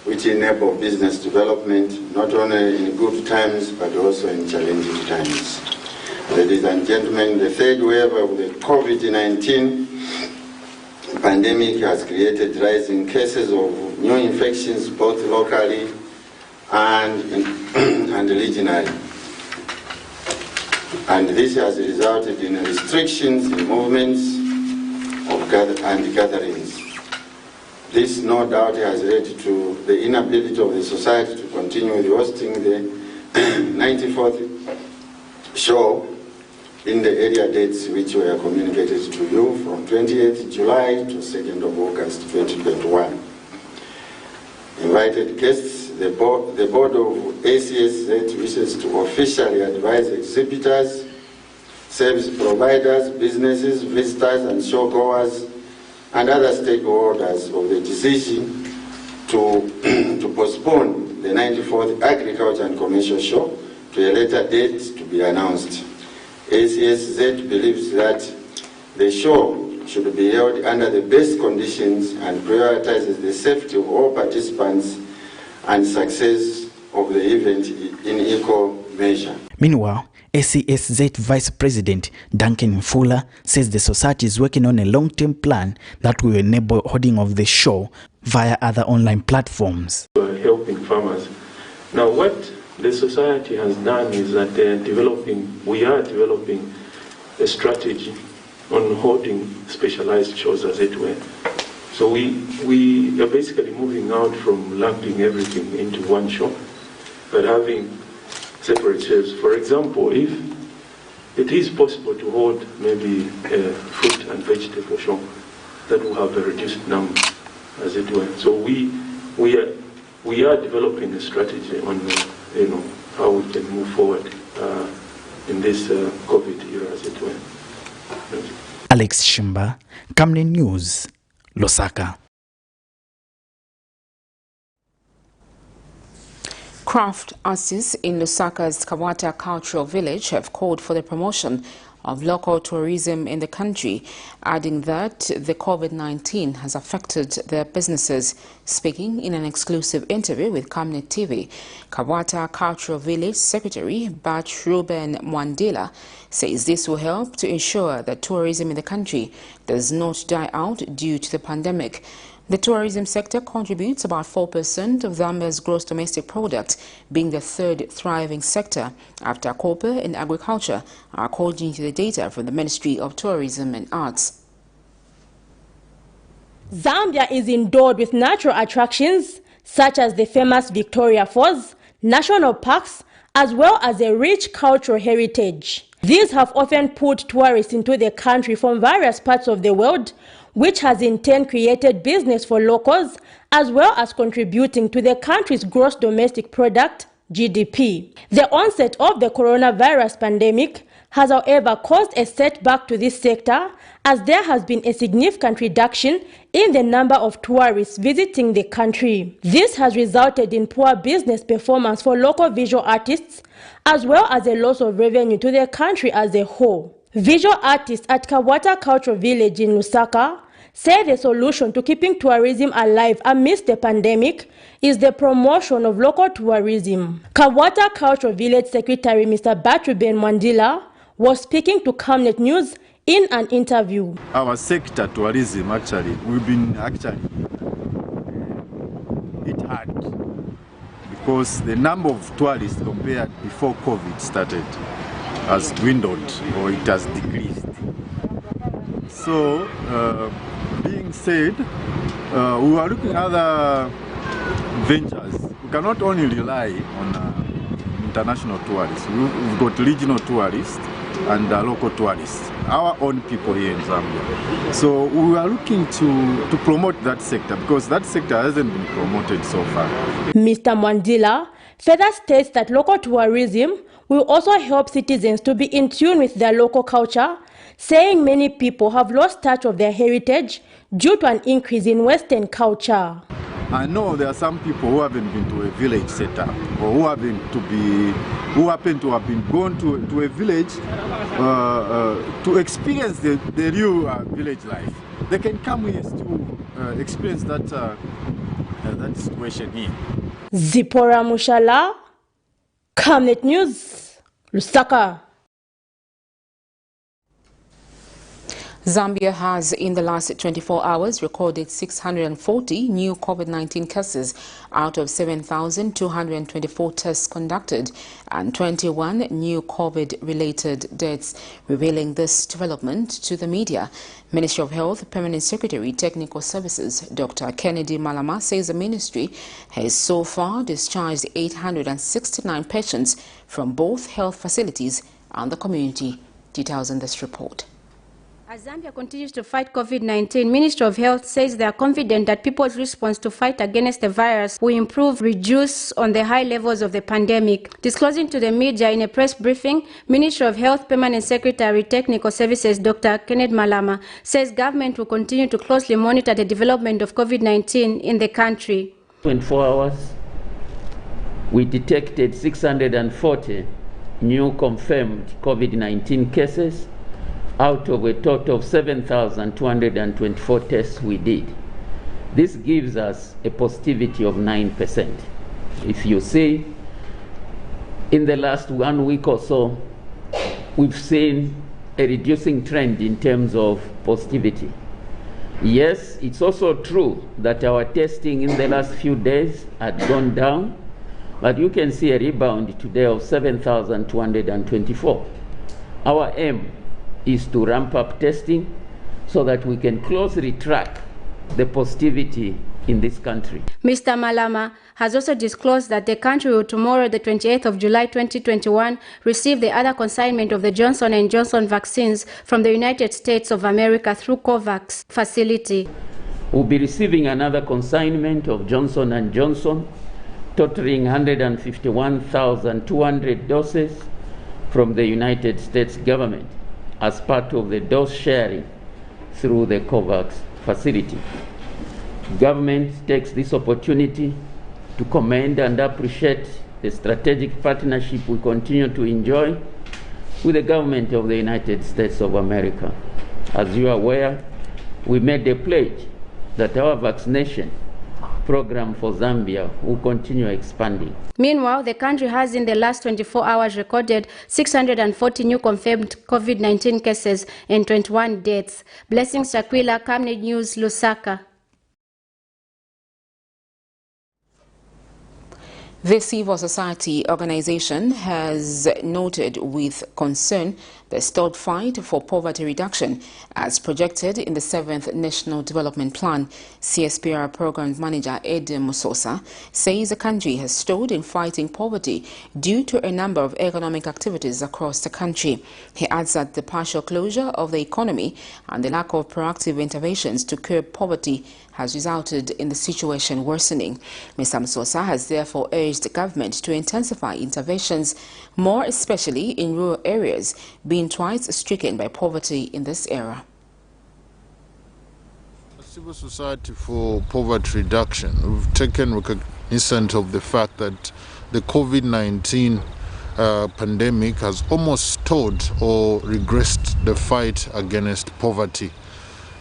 Which enable business development not only in good times but also in challenging times. Ladies and gentlemen, the third wave of the COVID-19 pandemic has created rising cases of new infections both locally and regionally. And this has resulted in restrictions in movements and gatherings. This no doubt has led to the inability of the society to continue with hosting the 94th show in the area dates which were communicated to you from 28th July to 2nd of August 2021. Invited guests, the board of ACSZ wishes to officially advise exhibitors, service providers, businesses, visitors and showgoers and other stakeholders of the decision to postpone the 94th Agriculture and Commercial Show to a later date to be announced. ACSZ believes that the show should be held under the best conditions and prioritizes the safety of all participants and success of the event in equal measure. Meanwhile, ACSZ Vice President Duncan Fuller says the society is working on a long-term plan that will enable holding of the show via other online platforms. Helping farmers. Now, what the society has done is that we are developing a strategy on holding specialized shows, as it were. So we are basically moving out from lumping everything into one show, but having separate shows. For example, if it is possible to hold maybe a fruit and vegetable show, that will have a reduced number, as it were. So we are developing a strategy on how we can move forward in this COVID era, as it were. Alex Shimba, Camnet News, Lusaka. Craft artists in Lusaka's Kawata Cultural Village have called for the promotion of local tourism in the country, adding that the COVID-19 has affected their businesses. Speaking in an exclusive interview with Camnet TV, Kawata Cultural Village Secretary Bach Ruben Mwandila says this will help to ensure that tourism in the country does not die out due to the pandemic. The tourism sector contributes about 4% of Zambia's gross domestic product, being the third thriving sector after copper and agriculture, according to the data from the Ministry of Tourism and Arts. Zambia is endowed with natural attractions such as the famous Victoria Falls, national parks, as well as a rich cultural heritage. These have often pulled tourists into the country from various parts of the world, which has in turn created business for locals, as well as contributing to the country's gross domestic product, GDP. The onset of the coronavirus pandemic has, however, caused a setback to this sector, as there has been a significant reduction in the number of tourists visiting the country. This has resulted in poor business performance for local visual artists, as well as a loss of revenue to the country as a whole. Visual artists at Kawata Cultural Village in Lusaka say the solution to keeping tourism alive amidst the pandemic is the promotion of local tourism. Kawata Cultural Village Secretary Mr. Batruben Mwandila was speaking to Camnet News in an interview. Our sector, tourism, we've been hit hard because the number of tourists compared before COVID started has dwindled or it has decreased. So, being said, we are looking at other ventures. We cannot only rely on international tourists. We've got regional tourists and local tourists, our own people here in Zambia. So we are looking to promote that sector because that sector hasn't been promoted so far. Mr. Mwandila further states that local tourism will also help citizens to be in tune with their local culture, saying many people have lost touch of their heritage due to an increase in Western culture. I know there are some people who haven't been to a village setup or who happen to have been gone to a village to experience the real village life. They can come here to experience that situation here. Zipora Mushala, Camnet News, Lusaka. Zambia has, in the last 24 hours, recorded 640 new COVID-19 cases out of 7,224 tests conducted and 21 new COVID-related deaths. Revealing this development to the media, Ministry of Health Permanent Secretary Technical Services Dr. Kennedy Malama says the ministry has so far discharged 869 patients from both health facilities and the community. Details in this report. As Zambia continues to fight COVID-19, Ministry of Health says they are confident that people's response to fight against the virus will reduce on the high levels of the pandemic. Disclosing to the media in a press briefing, Ministry of Health Permanent Secretary Technical Services Dr. Kennedy Malama says government will continue to closely monitor the development of COVID-19 in the country. 24 hours, we detected 640 new confirmed COVID-19 cases out of a total of 7,224 tests we did. This gives us a positivity of 9%. If you see, in the last 1 week or so, we've seen a reducing trend in terms of positivity. Yes, it's also true that our testing in the last few days had gone down, but you can see a rebound today of 7,224. Our aim is to ramp up testing so that we can closely track the positivity in this country. Mr. Malama has also disclosed that the country will tomorrow, the 28th of July 2021, receive the other consignment of the Johnson & Johnson vaccines from the United States of America through COVAX facility. We'll be receiving another consignment of Johnson & Johnson, totaling 151,200 doses from the United States government as part of the dose sharing through the COVAX facility. Government takes this opportunity to commend and appreciate the strategic partnership we continue to enjoy with the government of the United States of America. As you are aware, we made a pledge that our vaccination program for Zambia will continue expanding. Meanwhile, the country has in the last 24 hours recorded 640 new confirmed COVID-19 cases and 21 deaths. Blessings Shakwila, Camnet News, Lusaka. The civil society organization has noted with concern the stalled fight for poverty reduction as projected in the 7th National Development Plan. CSPR Program Manager Ed Musosa says the country has stalled in fighting poverty due to a number of economic activities across the country. He adds that the partial closure of the economy and the lack of proactive interventions to curb poverty has resulted in the situation worsening. Mr. Musosa has therefore urged the government to intensify interventions, more especially in rural areas being twice stricken by poverty in this era. Civil society for poverty reduction, we've taken cognizance of the fact that the COVID-19 pandemic has almost stalled or regressed the fight against poverty.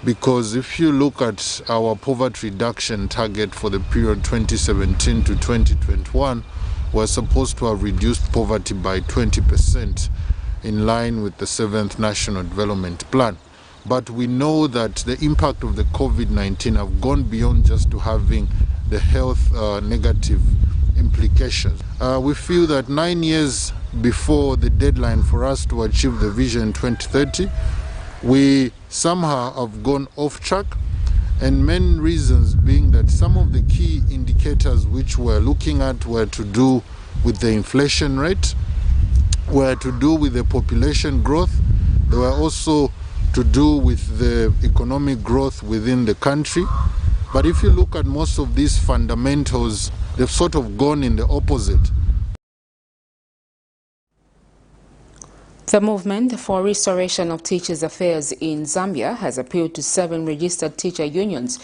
Because if you look at our poverty reduction target for the period 2017 to 2021, we're supposed to have reduced poverty by 20% in line with the 7th National Development Plan. But we know that the impact of the COVID-19 have gone beyond just to having the health negative implications. We feel that 9 years before the deadline for us to achieve the Vision 2030, we somehow have gone off track, and main reasons being that some of the key indicators which we're looking at were to do with the inflation rate, were to do with the population growth, they were also to do with the economic growth within the country. But if you look at most of these fundamentals, they've sort of gone in the opposite. The Movement for Restoration of Teachers' Affairs in Zambia has appealed to 7 registered teacher unions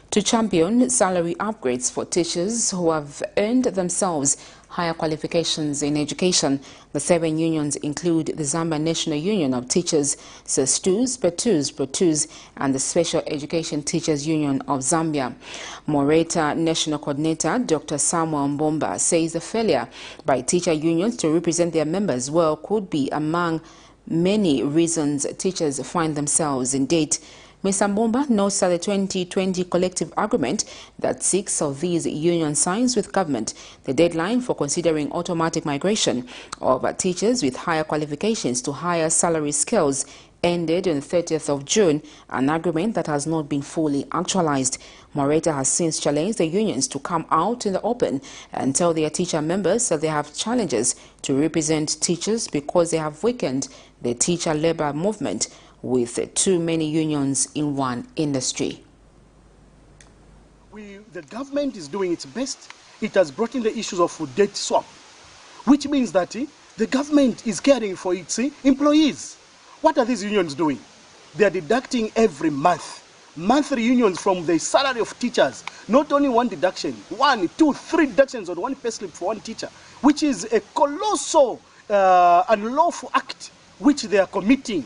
to champion salary upgrades for teachers who have earned themselves higher qualifications in education. The 7 unions include the Zambia National Union of Teachers, SUDAN, PROTUS, and the Special Education Teachers Union of Zambia. Moreta National Coordinator Dr. Samuel Mbomba says the failure by teacher unions to represent their members well could be among many reasons teachers find themselves in debt. Mr. Mbomba notes that the 2020 collective agreement that 6 of these unions signs with government, the deadline for considering automatic migration of teachers with higher qualifications to higher salary scales ended on the 30th of June, an agreement that has not been fully actualized. Moreta has since challenged the unions to come out in the open and tell their teacher members that they have challenges to represent teachers because they have weakened the teacher labor movement with too many unions in one industry. The government is doing its best. It has brought in the issues of debt swap, which means that the government is caring for its employees. What are these unions doing? They are deducting every month, monthly unions from the salary of teachers. Not only one deduction, 1, 2, 3 deductions on one payslip for one teacher, which is a colossal unlawful act which they are committing.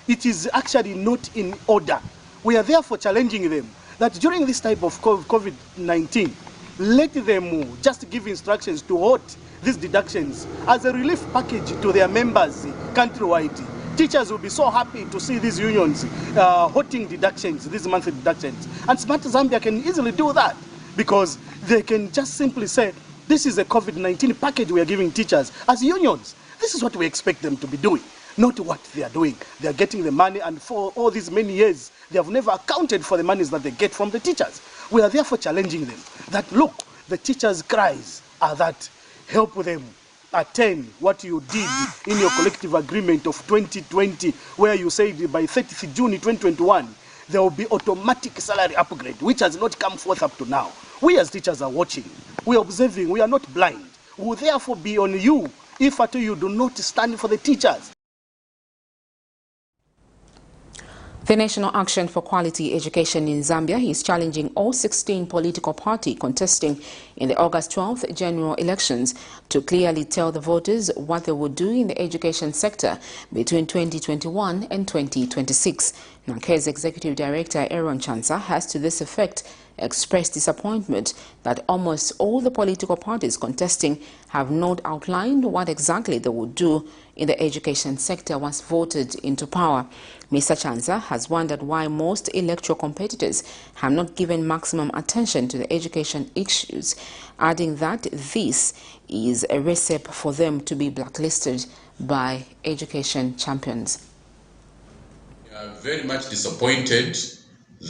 It is actually not in order. We are therefore challenging them that during this type of COVID-19, let them just give instructions to halt these deductions as a relief package to their members countrywide. Teachers will be so happy to see these unions halting deductions, these monthly deductions. And Smart Zambia can easily do that because they can just simply say, this is a COVID-19 package we are giving teachers as unions. This is what we expect them to be doing, not what they are doing. They are getting the money, and for all these many years, they have never accounted for the monies that they get from the teachers. We are therefore challenging them that, look, the teachers' cries are that help them attain what you did in your collective agreement of 2020, where you said by 30th June 2021, there will be automatic salary upgrade, which has not come forth up to now. We as teachers are watching, we are observing, we are not blind. We will therefore be on you if at all you do not stand for the teachers. The National Action for Quality Education in Zambia is challenging all 16 political parties contesting in the August 12th general elections to clearly tell the voters what they will do in the education sector between 2021 and 2026. NACE's Executive Director Aaron Chansa has to this effect expressed disappointment that almost all the political parties contesting have not outlined what exactly they will do in the education sector once voted into power. Mr. Chansa has wondered why most electoral competitors have not given maximum attention to the education issues, adding that this is a recipe for them to be blacklisted by education champions. We are very much disappointed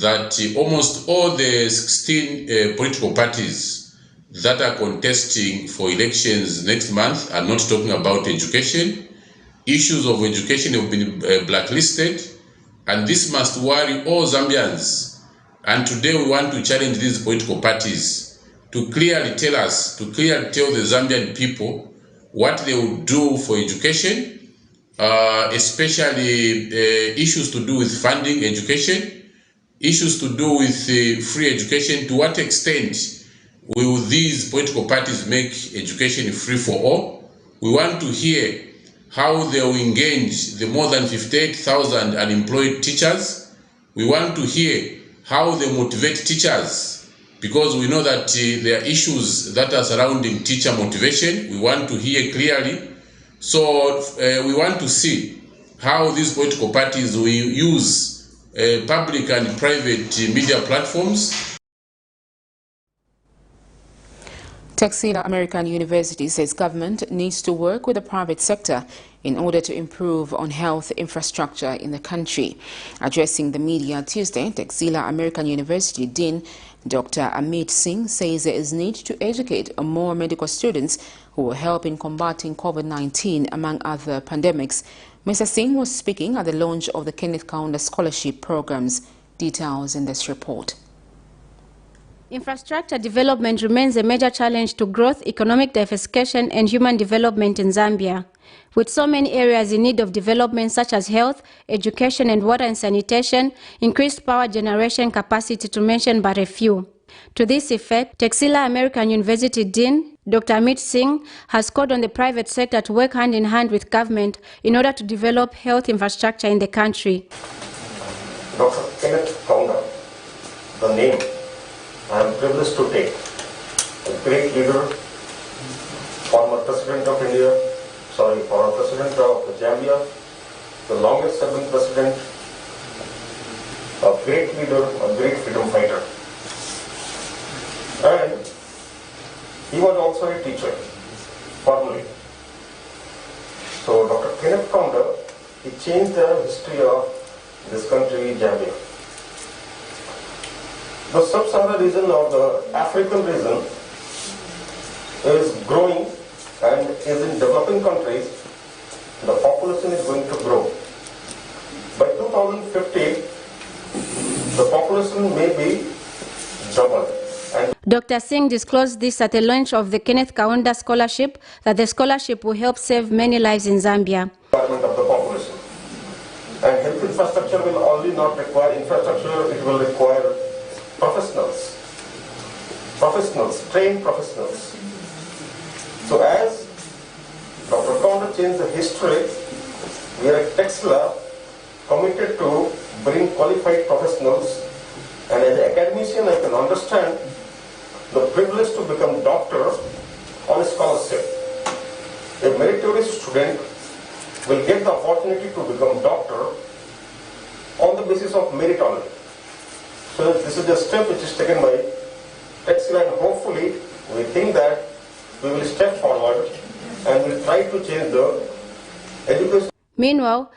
that almost all the 16 political parties that are contesting for elections next month are not talking about education. Issues of education have been blacklisted, and this must worry all Zambians. And today we want to challenge these political parties to clearly tell us, to clearly tell the Zambian people what they will do for education, especially issues to do with funding education, issues to do with free education. To what extent will these political parties make education free for all? We want to hear how they will engage the more than 58,000 unemployed teachers. We want to hear how they motivate teachers, because we know that there are issues that are surrounding teacher motivation. We want to hear clearly. So we want to see how these political parties will use public and private media platforms. Texila American University says government needs to work with the private sector in order to improve on health infrastructure in the country. Addressing the media Tuesday, Texila American University Dean Dr. Amit Singh says there is need to educate more medical students who will help in combating COVID-19 among other pandemics. Mr. Singh was speaking at the launch of the Kenneth Kaunda Scholarship Programs. Details in this report. Infrastructure development remains a major challenge to growth, economic diversification and human development in Zambia. With so many areas in need of development such as health, education and water and sanitation, increased power generation capacity to mention but a few. To this effect, Texila American University Dean Dr. Amit Singh has called on the private sector to work hand in hand with government in order to develop health infrastructure in the country. Dr. Kenneth Kaunda, the name I am privileged to take, a great leader, former President of India, former President of Zambia, the longest serving president, a great leader, a great freedom fighter. And he was also a teacher, formally. So Dr. Camnet Kaunda, he changed the history of this country, Zambia. The sub-Saharan region or the African region is growing and is in developing countries. The population is going to grow. By 2050, the population may be double. Dr. Singh disclosed this at the launch of the Camnet Kaunda Scholarship, that the scholarship will help save many lives in Zambia. Of the population. And health infrastructure will only not require infrastructure, it will require professionals, trained professionals. So as Dr. Kaunda changed the history, we are at Texila committed to bring qualified professionals, and as an academician I can understand the privilege to become doctor on a scholarship. A meritorious student will get the opportunity to become doctor on the basis of merit only. So this is a step which is taken by Texila, and hopefully we think that we will step forward and will try to change the education. Meanwhile,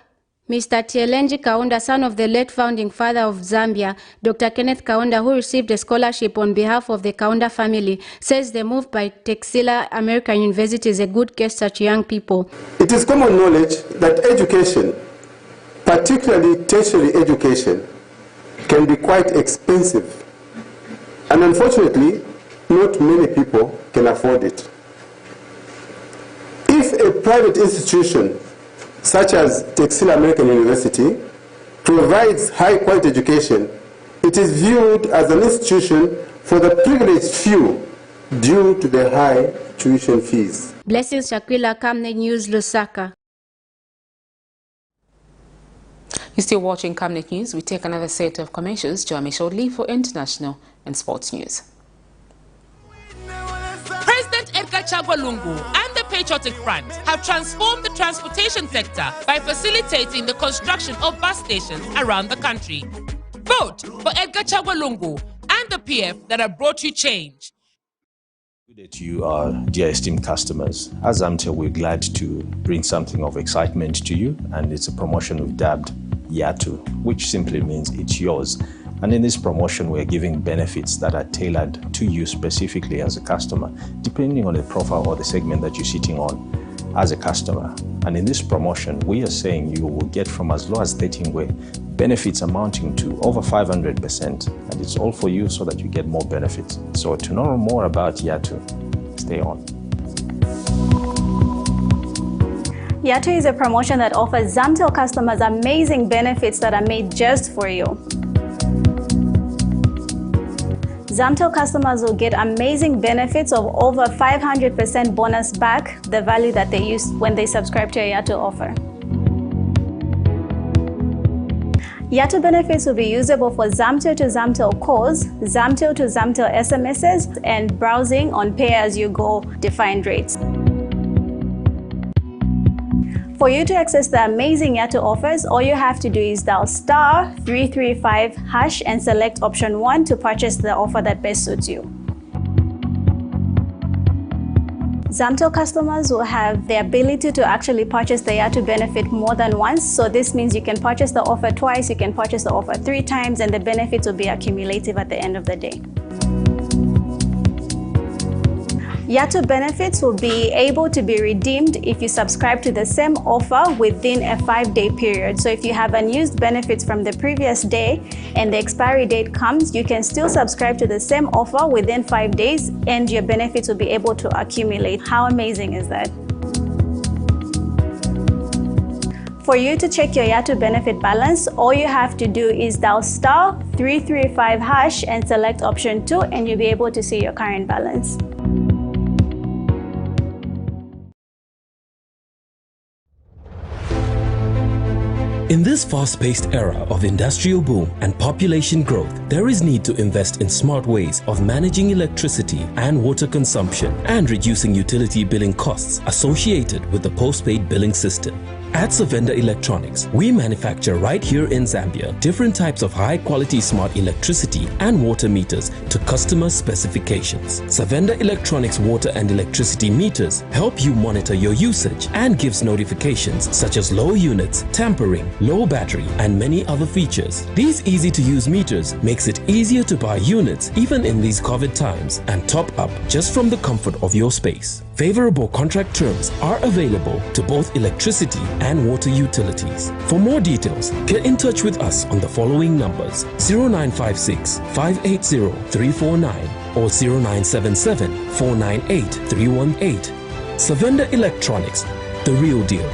Mr. Tielenji Kaunda, son of the late founding father of Zambia, Dr. Camnet Kaunda, who received a scholarship on behalf of the Kaunda family, says the move by Texila American University is a good gesture to young people. It is common knowledge that education, particularly tertiary education, can be quite expensive. And unfortunately, not many people can afford it. If a private institution such as Texila American University provides high-quality education, it is viewed as an institution for the privileged few due to the high tuition fees. Blessings Shakwila, Camnet News, Lusaka. You're still watching Camnet News. We take another set of commercials. Join me shortly for international and sports news. President Edgar Chagwa Lungu and the Patriotic Front have transformed the transportation sector by facilitating the construction of bus stations around the country. Vote for Edgar Chagwa Lungu and the PF that have brought you change. Good day to you, our dear esteemed customers. As AMTEL, we're glad to bring something of excitement to you, and it's a promotion we've dubbed Yatu, which simply means it's yours. And in this promotion, we're giving benefits that are tailored to you specifically as a customer, depending on the profile or the segment that you're sitting on as a customer. And in this promotion, we are saying you will get from as low as 13 benefits amounting to over 500%. And it's all for you so that you get more benefits. So to know more about Yatu, stay on. Yatu is a promotion that offers ZAMTEL customers amazing benefits that are made just for you. ZAMTEL customers will get amazing benefits of over 500% bonus back the value that they used when they subscribe to a Yatu offer. Yatu benefits will be usable for ZAMTEL to ZAMTEL calls, ZAMTEL to ZAMTEL SMSs, and browsing on pay-as-you-go defined rates. For you to access the amazing Yatu offers, all you have to do is dial *335# and select option 1 to purchase the offer that best suits you. ZAMTEL customers will have the ability to actually purchase the Yatu benefit more than once. So this means you can purchase the offer twice, you can purchase the offer 3 times, and the benefits will be accumulative at the end of the day. Yatu benefits will be able to be redeemed if you subscribe to the same offer within a 5-day period. So if you have unused benefits from the previous day and the expiry date comes, you can still subscribe to the same offer within 5 days and your benefits will be able to accumulate. How amazing is that? For you to check your Yatu benefit balance, all you have to do is dial *335# and select option 2 and you'll be able to see your current balance. In this fast-paced era of industrial boom and population growth, there is need to invest in smart ways of managing electricity and water consumption and reducing utility billing costs associated with the postpaid billing system. At Savenda Electronics, we manufacture right here in Zambia different types of high-quality smart electricity and water meters to customer specifications. Savenda Electronics water and electricity meters help you monitor your usage and gives notifications such as low units, tampering, low battery, and many other features. These easy-to-use meters makes it easier to buy units even in these COVID times and top up just from the comfort of your space. Favorable contract terms are available to both electricity and water utilities. For more details, get in touch with us on the following numbers: 0956 580 349 or 0977 498 318. Savenda Electronics, the real deal.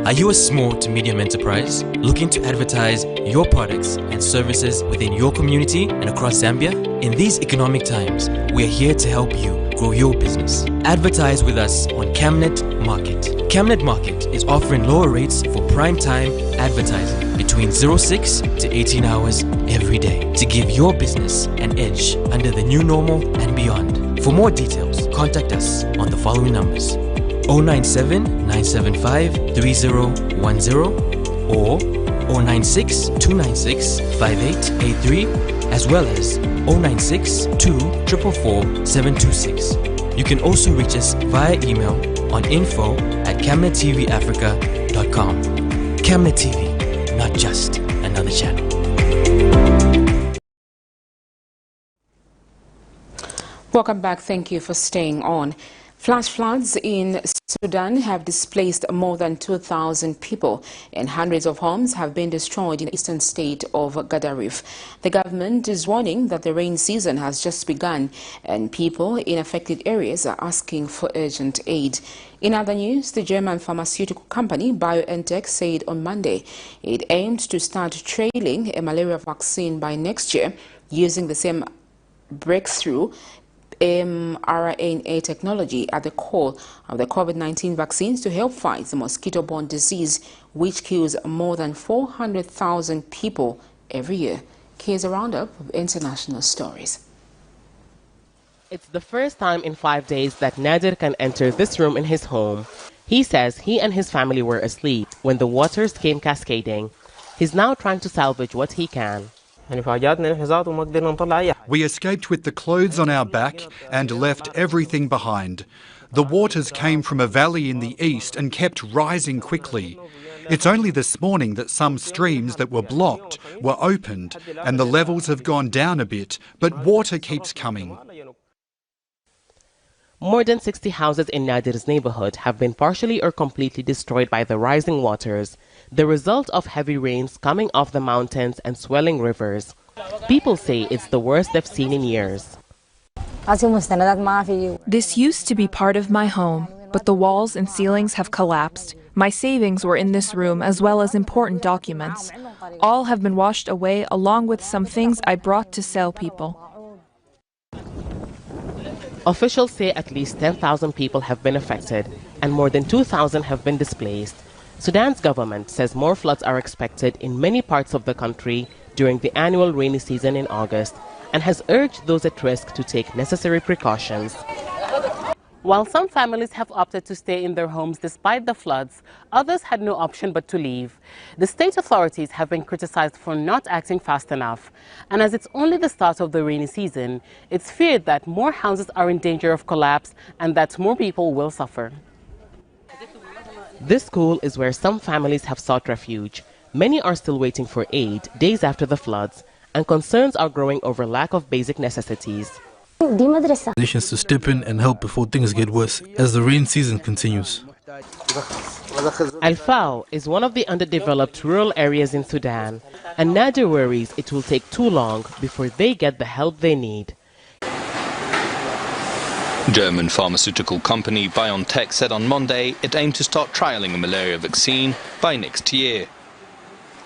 Are you a small to medium enterprise looking to advertise your products and services within your community and across Zambia? In these economic times, we are here to help you grow your business. Advertise with us on Camnet Market. Camnet Market is offering lower rates for prime time advertising between 06 to 18 hours every day to give your business an edge under the new normal and beyond. For more details, contact us on the following numbers: 097 975 3010 or 096 296 5883, as well as 096 244 726. You can also reach us via email on info@camnettvafrica.com. Camnet TV, not just another channel. Welcome back. Thank you for staying on. Flash floods in Sudan have displaced more than 2,000 people, and hundreds of homes have been destroyed in the eastern state of Gadaref. The government is warning that the rain season has just begun, and people in affected areas are asking for urgent aid. In other news, the German pharmaceutical company BioNTech said on Monday it aimed to start trialing a malaria vaccine by next year using the same breakthrough mRNA technology at the core of the COVID-19 vaccines to help fight the mosquito-borne disease, which kills more than 400,000 people every year. Here's a roundup of international stories. It's the first time in 5 days that Nadir can enter this room in his home. He says he and his family were asleep when the waters came cascading. He's now trying to salvage what he can. We escaped with the clothes on our back and left everything behind. The waters came from a valley in the east and kept rising quickly. It's only this morning that some streams that were blocked were opened and the levels have gone down a bit, but water keeps coming. More than 60 houses in Nadir's neighborhood have been partially or completely destroyed by the rising waters, the result of heavy rains coming off the mountains and swelling rivers. People say it's the worst they've seen in years. This used to be part of my home, but the walls and ceilings have collapsed. My savings were in this room as well as important documents. All have been washed away along with some things I brought to sell people. Officials say at least 10,000 people have been affected and more than 2,000 have been displaced. Sudan's government says more floods are expected in many parts of the country during the annual rainy season in August and has urged those at risk to take necessary precautions. While some families have opted to stay in their homes despite the floods, others had no option but to leave. The state authorities have been criticized for not acting fast enough. And as it's only the start of the rainy season, it's feared that more houses are in danger of collapse and that more people will suffer. This school is where some families have sought refuge. Many are still waiting for aid days after the floods, and concerns are growing over lack of basic necessities. Nations to step in and help before things get worse as the rain season continues. Al-Fao is one of the underdeveloped rural areas in Sudan, and Nadir worries it will take too long before they get the help they need. German pharmaceutical company BioNTech said on Monday it aimed to start trialling a malaria vaccine by next year.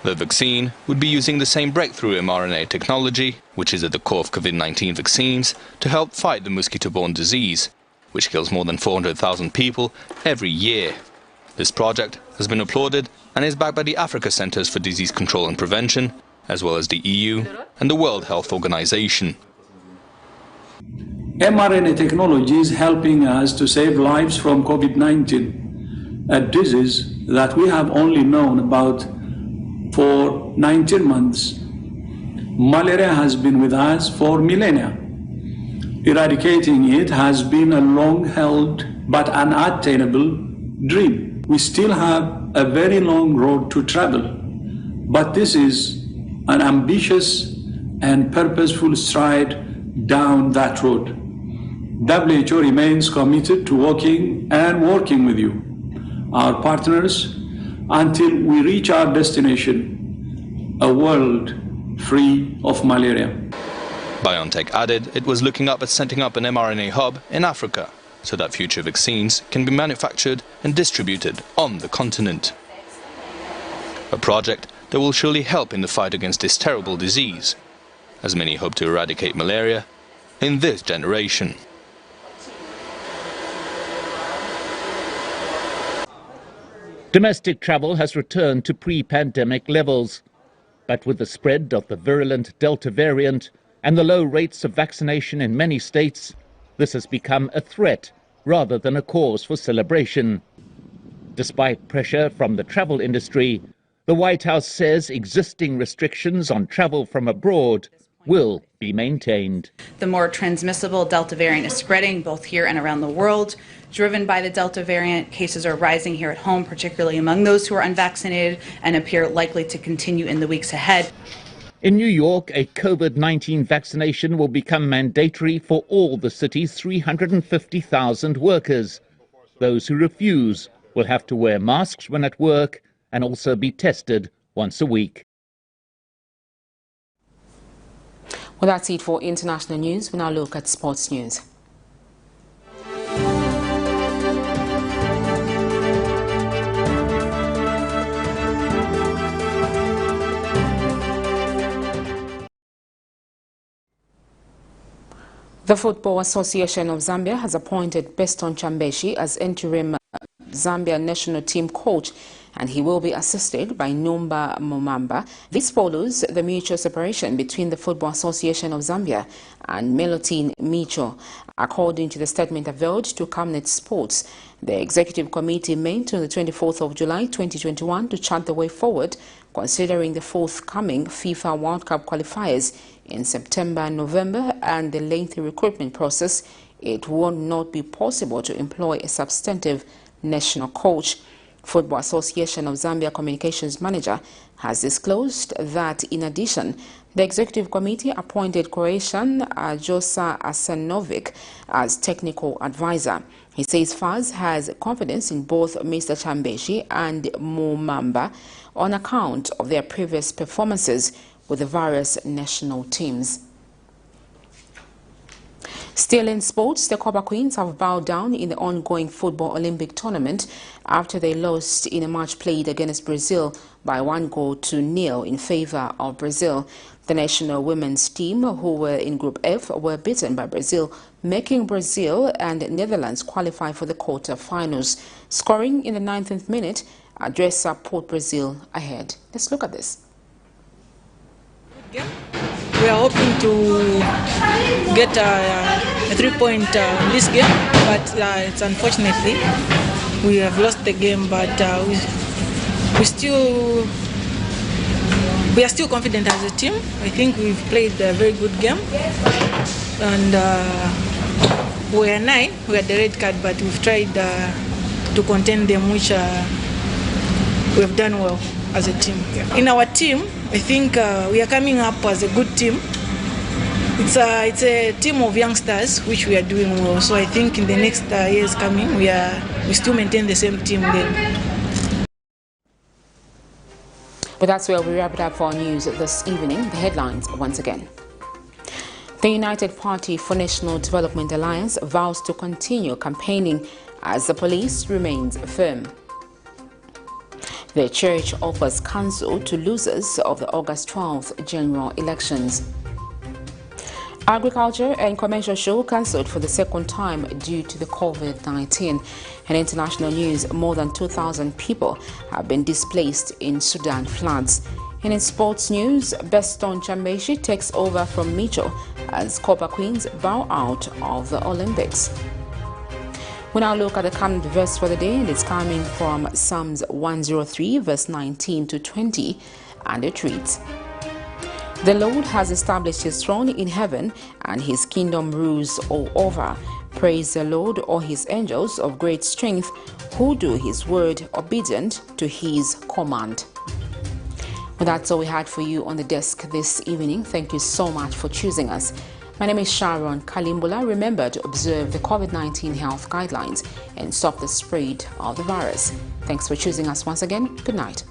The vaccine would be using the same breakthrough mRNA technology, which is at the core of COVID-19 vaccines, to help fight the mosquito-borne disease, which kills more than 400,000 people every year. This project has been applauded and is backed by the Africa Centers for Disease Control and Prevention, as well as the EU and the World Health Organization. mRNA technology is helping us to save lives from COVID-19. a disease that we have only known about for 19 months. Malaria has been with us for millennia. Eradicating it has been a long-held but unattainable dream. We still have a very long road to travel, but this is an ambitious and purposeful stride down that road. WHO remains committed to working with you, our partners, until we reach our destination, a world free of malaria. BioNTech added it was looking up at setting up an mRNA hub in Africa so that future vaccines can be manufactured and distributed on the continent. A project that will surely help in the fight against this terrible disease, as many hope to eradicate malaria in this generation. Domestic travel has returned to pre-pandemic levels, but with the spread of the virulent Delta variant and the low rates of vaccination in many states, this has become a threat rather than a cause for celebration. Despite pressure from the travel industry, the White House says existing restrictions on travel from abroad will be maintained. The more transmissible Delta variant is spreading both here and around the world. Driven by the Delta variant, cases are rising here at home, particularly among those who are unvaccinated, and appear likely to continue in the weeks ahead. In New York, a COVID-19 vaccination will become mandatory for all the city's 350,000 workers. Those who refuse will have to wear masks when at work and also be tested once a week. Well, that's it for international news. We now look at sports news. The Football Association of Zambia has appointed BESTON CHAMBESHI as interim Zambia national team coach, and he will be assisted by Numba Momamba. This follows the mutual separation between the Football Association of Zambia and MICHO. According to the statement availed to Camnet Sports, the executive committee met on the 24th of July 2021 to chart the way forward, considering the forthcoming FIFA World Cup qualifiers in September and November and the lengthy recruitment process. It will not be possible to employ a substantive national coach. Football Association of Zambia Communications Manager has disclosed that, in addition, the executive committee appointed Croatian Josa Asanovic as technical advisor. He says FAZ has confidence in both Mr. Chambeshi and Mumamba on account of their previous performances with the various national teams. Still in sports, the Copper Queens have bowed down in the ongoing Football Olympic tournament after they lost in a match played against Brazil by 1-0 in favor of Brazil. The national women's team, who were in Group F, were beaten by Brazil, making Brazil and Netherlands qualify for the quarter-finals. Scoring in the 9th minute, Adressa put Brazil ahead. Let's look at this. We are hoping to get a 3-point in this game, but it's unfortunately we have lost the game. But we are still confident as a team. I think we've played a very good game, and we are 9. We had the red card, but we've tried to contain them, which we have done well as a team. In our team, I think we are coming up as a good team. It's a team of youngsters, which we are doing well. So I think in the next years coming, we still maintain the same team then. But that's where we wrap it up for our news this evening. The headlines once again. The United Party for National Development Alliance vows to continue campaigning as the police remains firm. The church offers counsel to losers of the August 12th general elections. Agriculture and commercial show cancelled for the second time due to the COVID-19. In international news, more than 2,000 people have been displaced in Sudan floods. And in sports news, BESTON CHAMBESHI takes over from MICHO as Copper Queens bow out of the Olympics. We now look at the Camnet verse for the day, and it's coming from Psalms 103, verse 19 to 20, and it reads, "The Lord has established his throne in heaven, and his kingdom rules all over. Praise the Lord, all his angels of great strength, who do his word, obedient to his command." Well, that's all we had for you on the desk this evening. Thank you so much for choosing us. My name is Sharon Kalimbola. Remember to observe the COVID-19 health guidelines and stop the spread of the virus. Thanks for choosing us once again. Good night.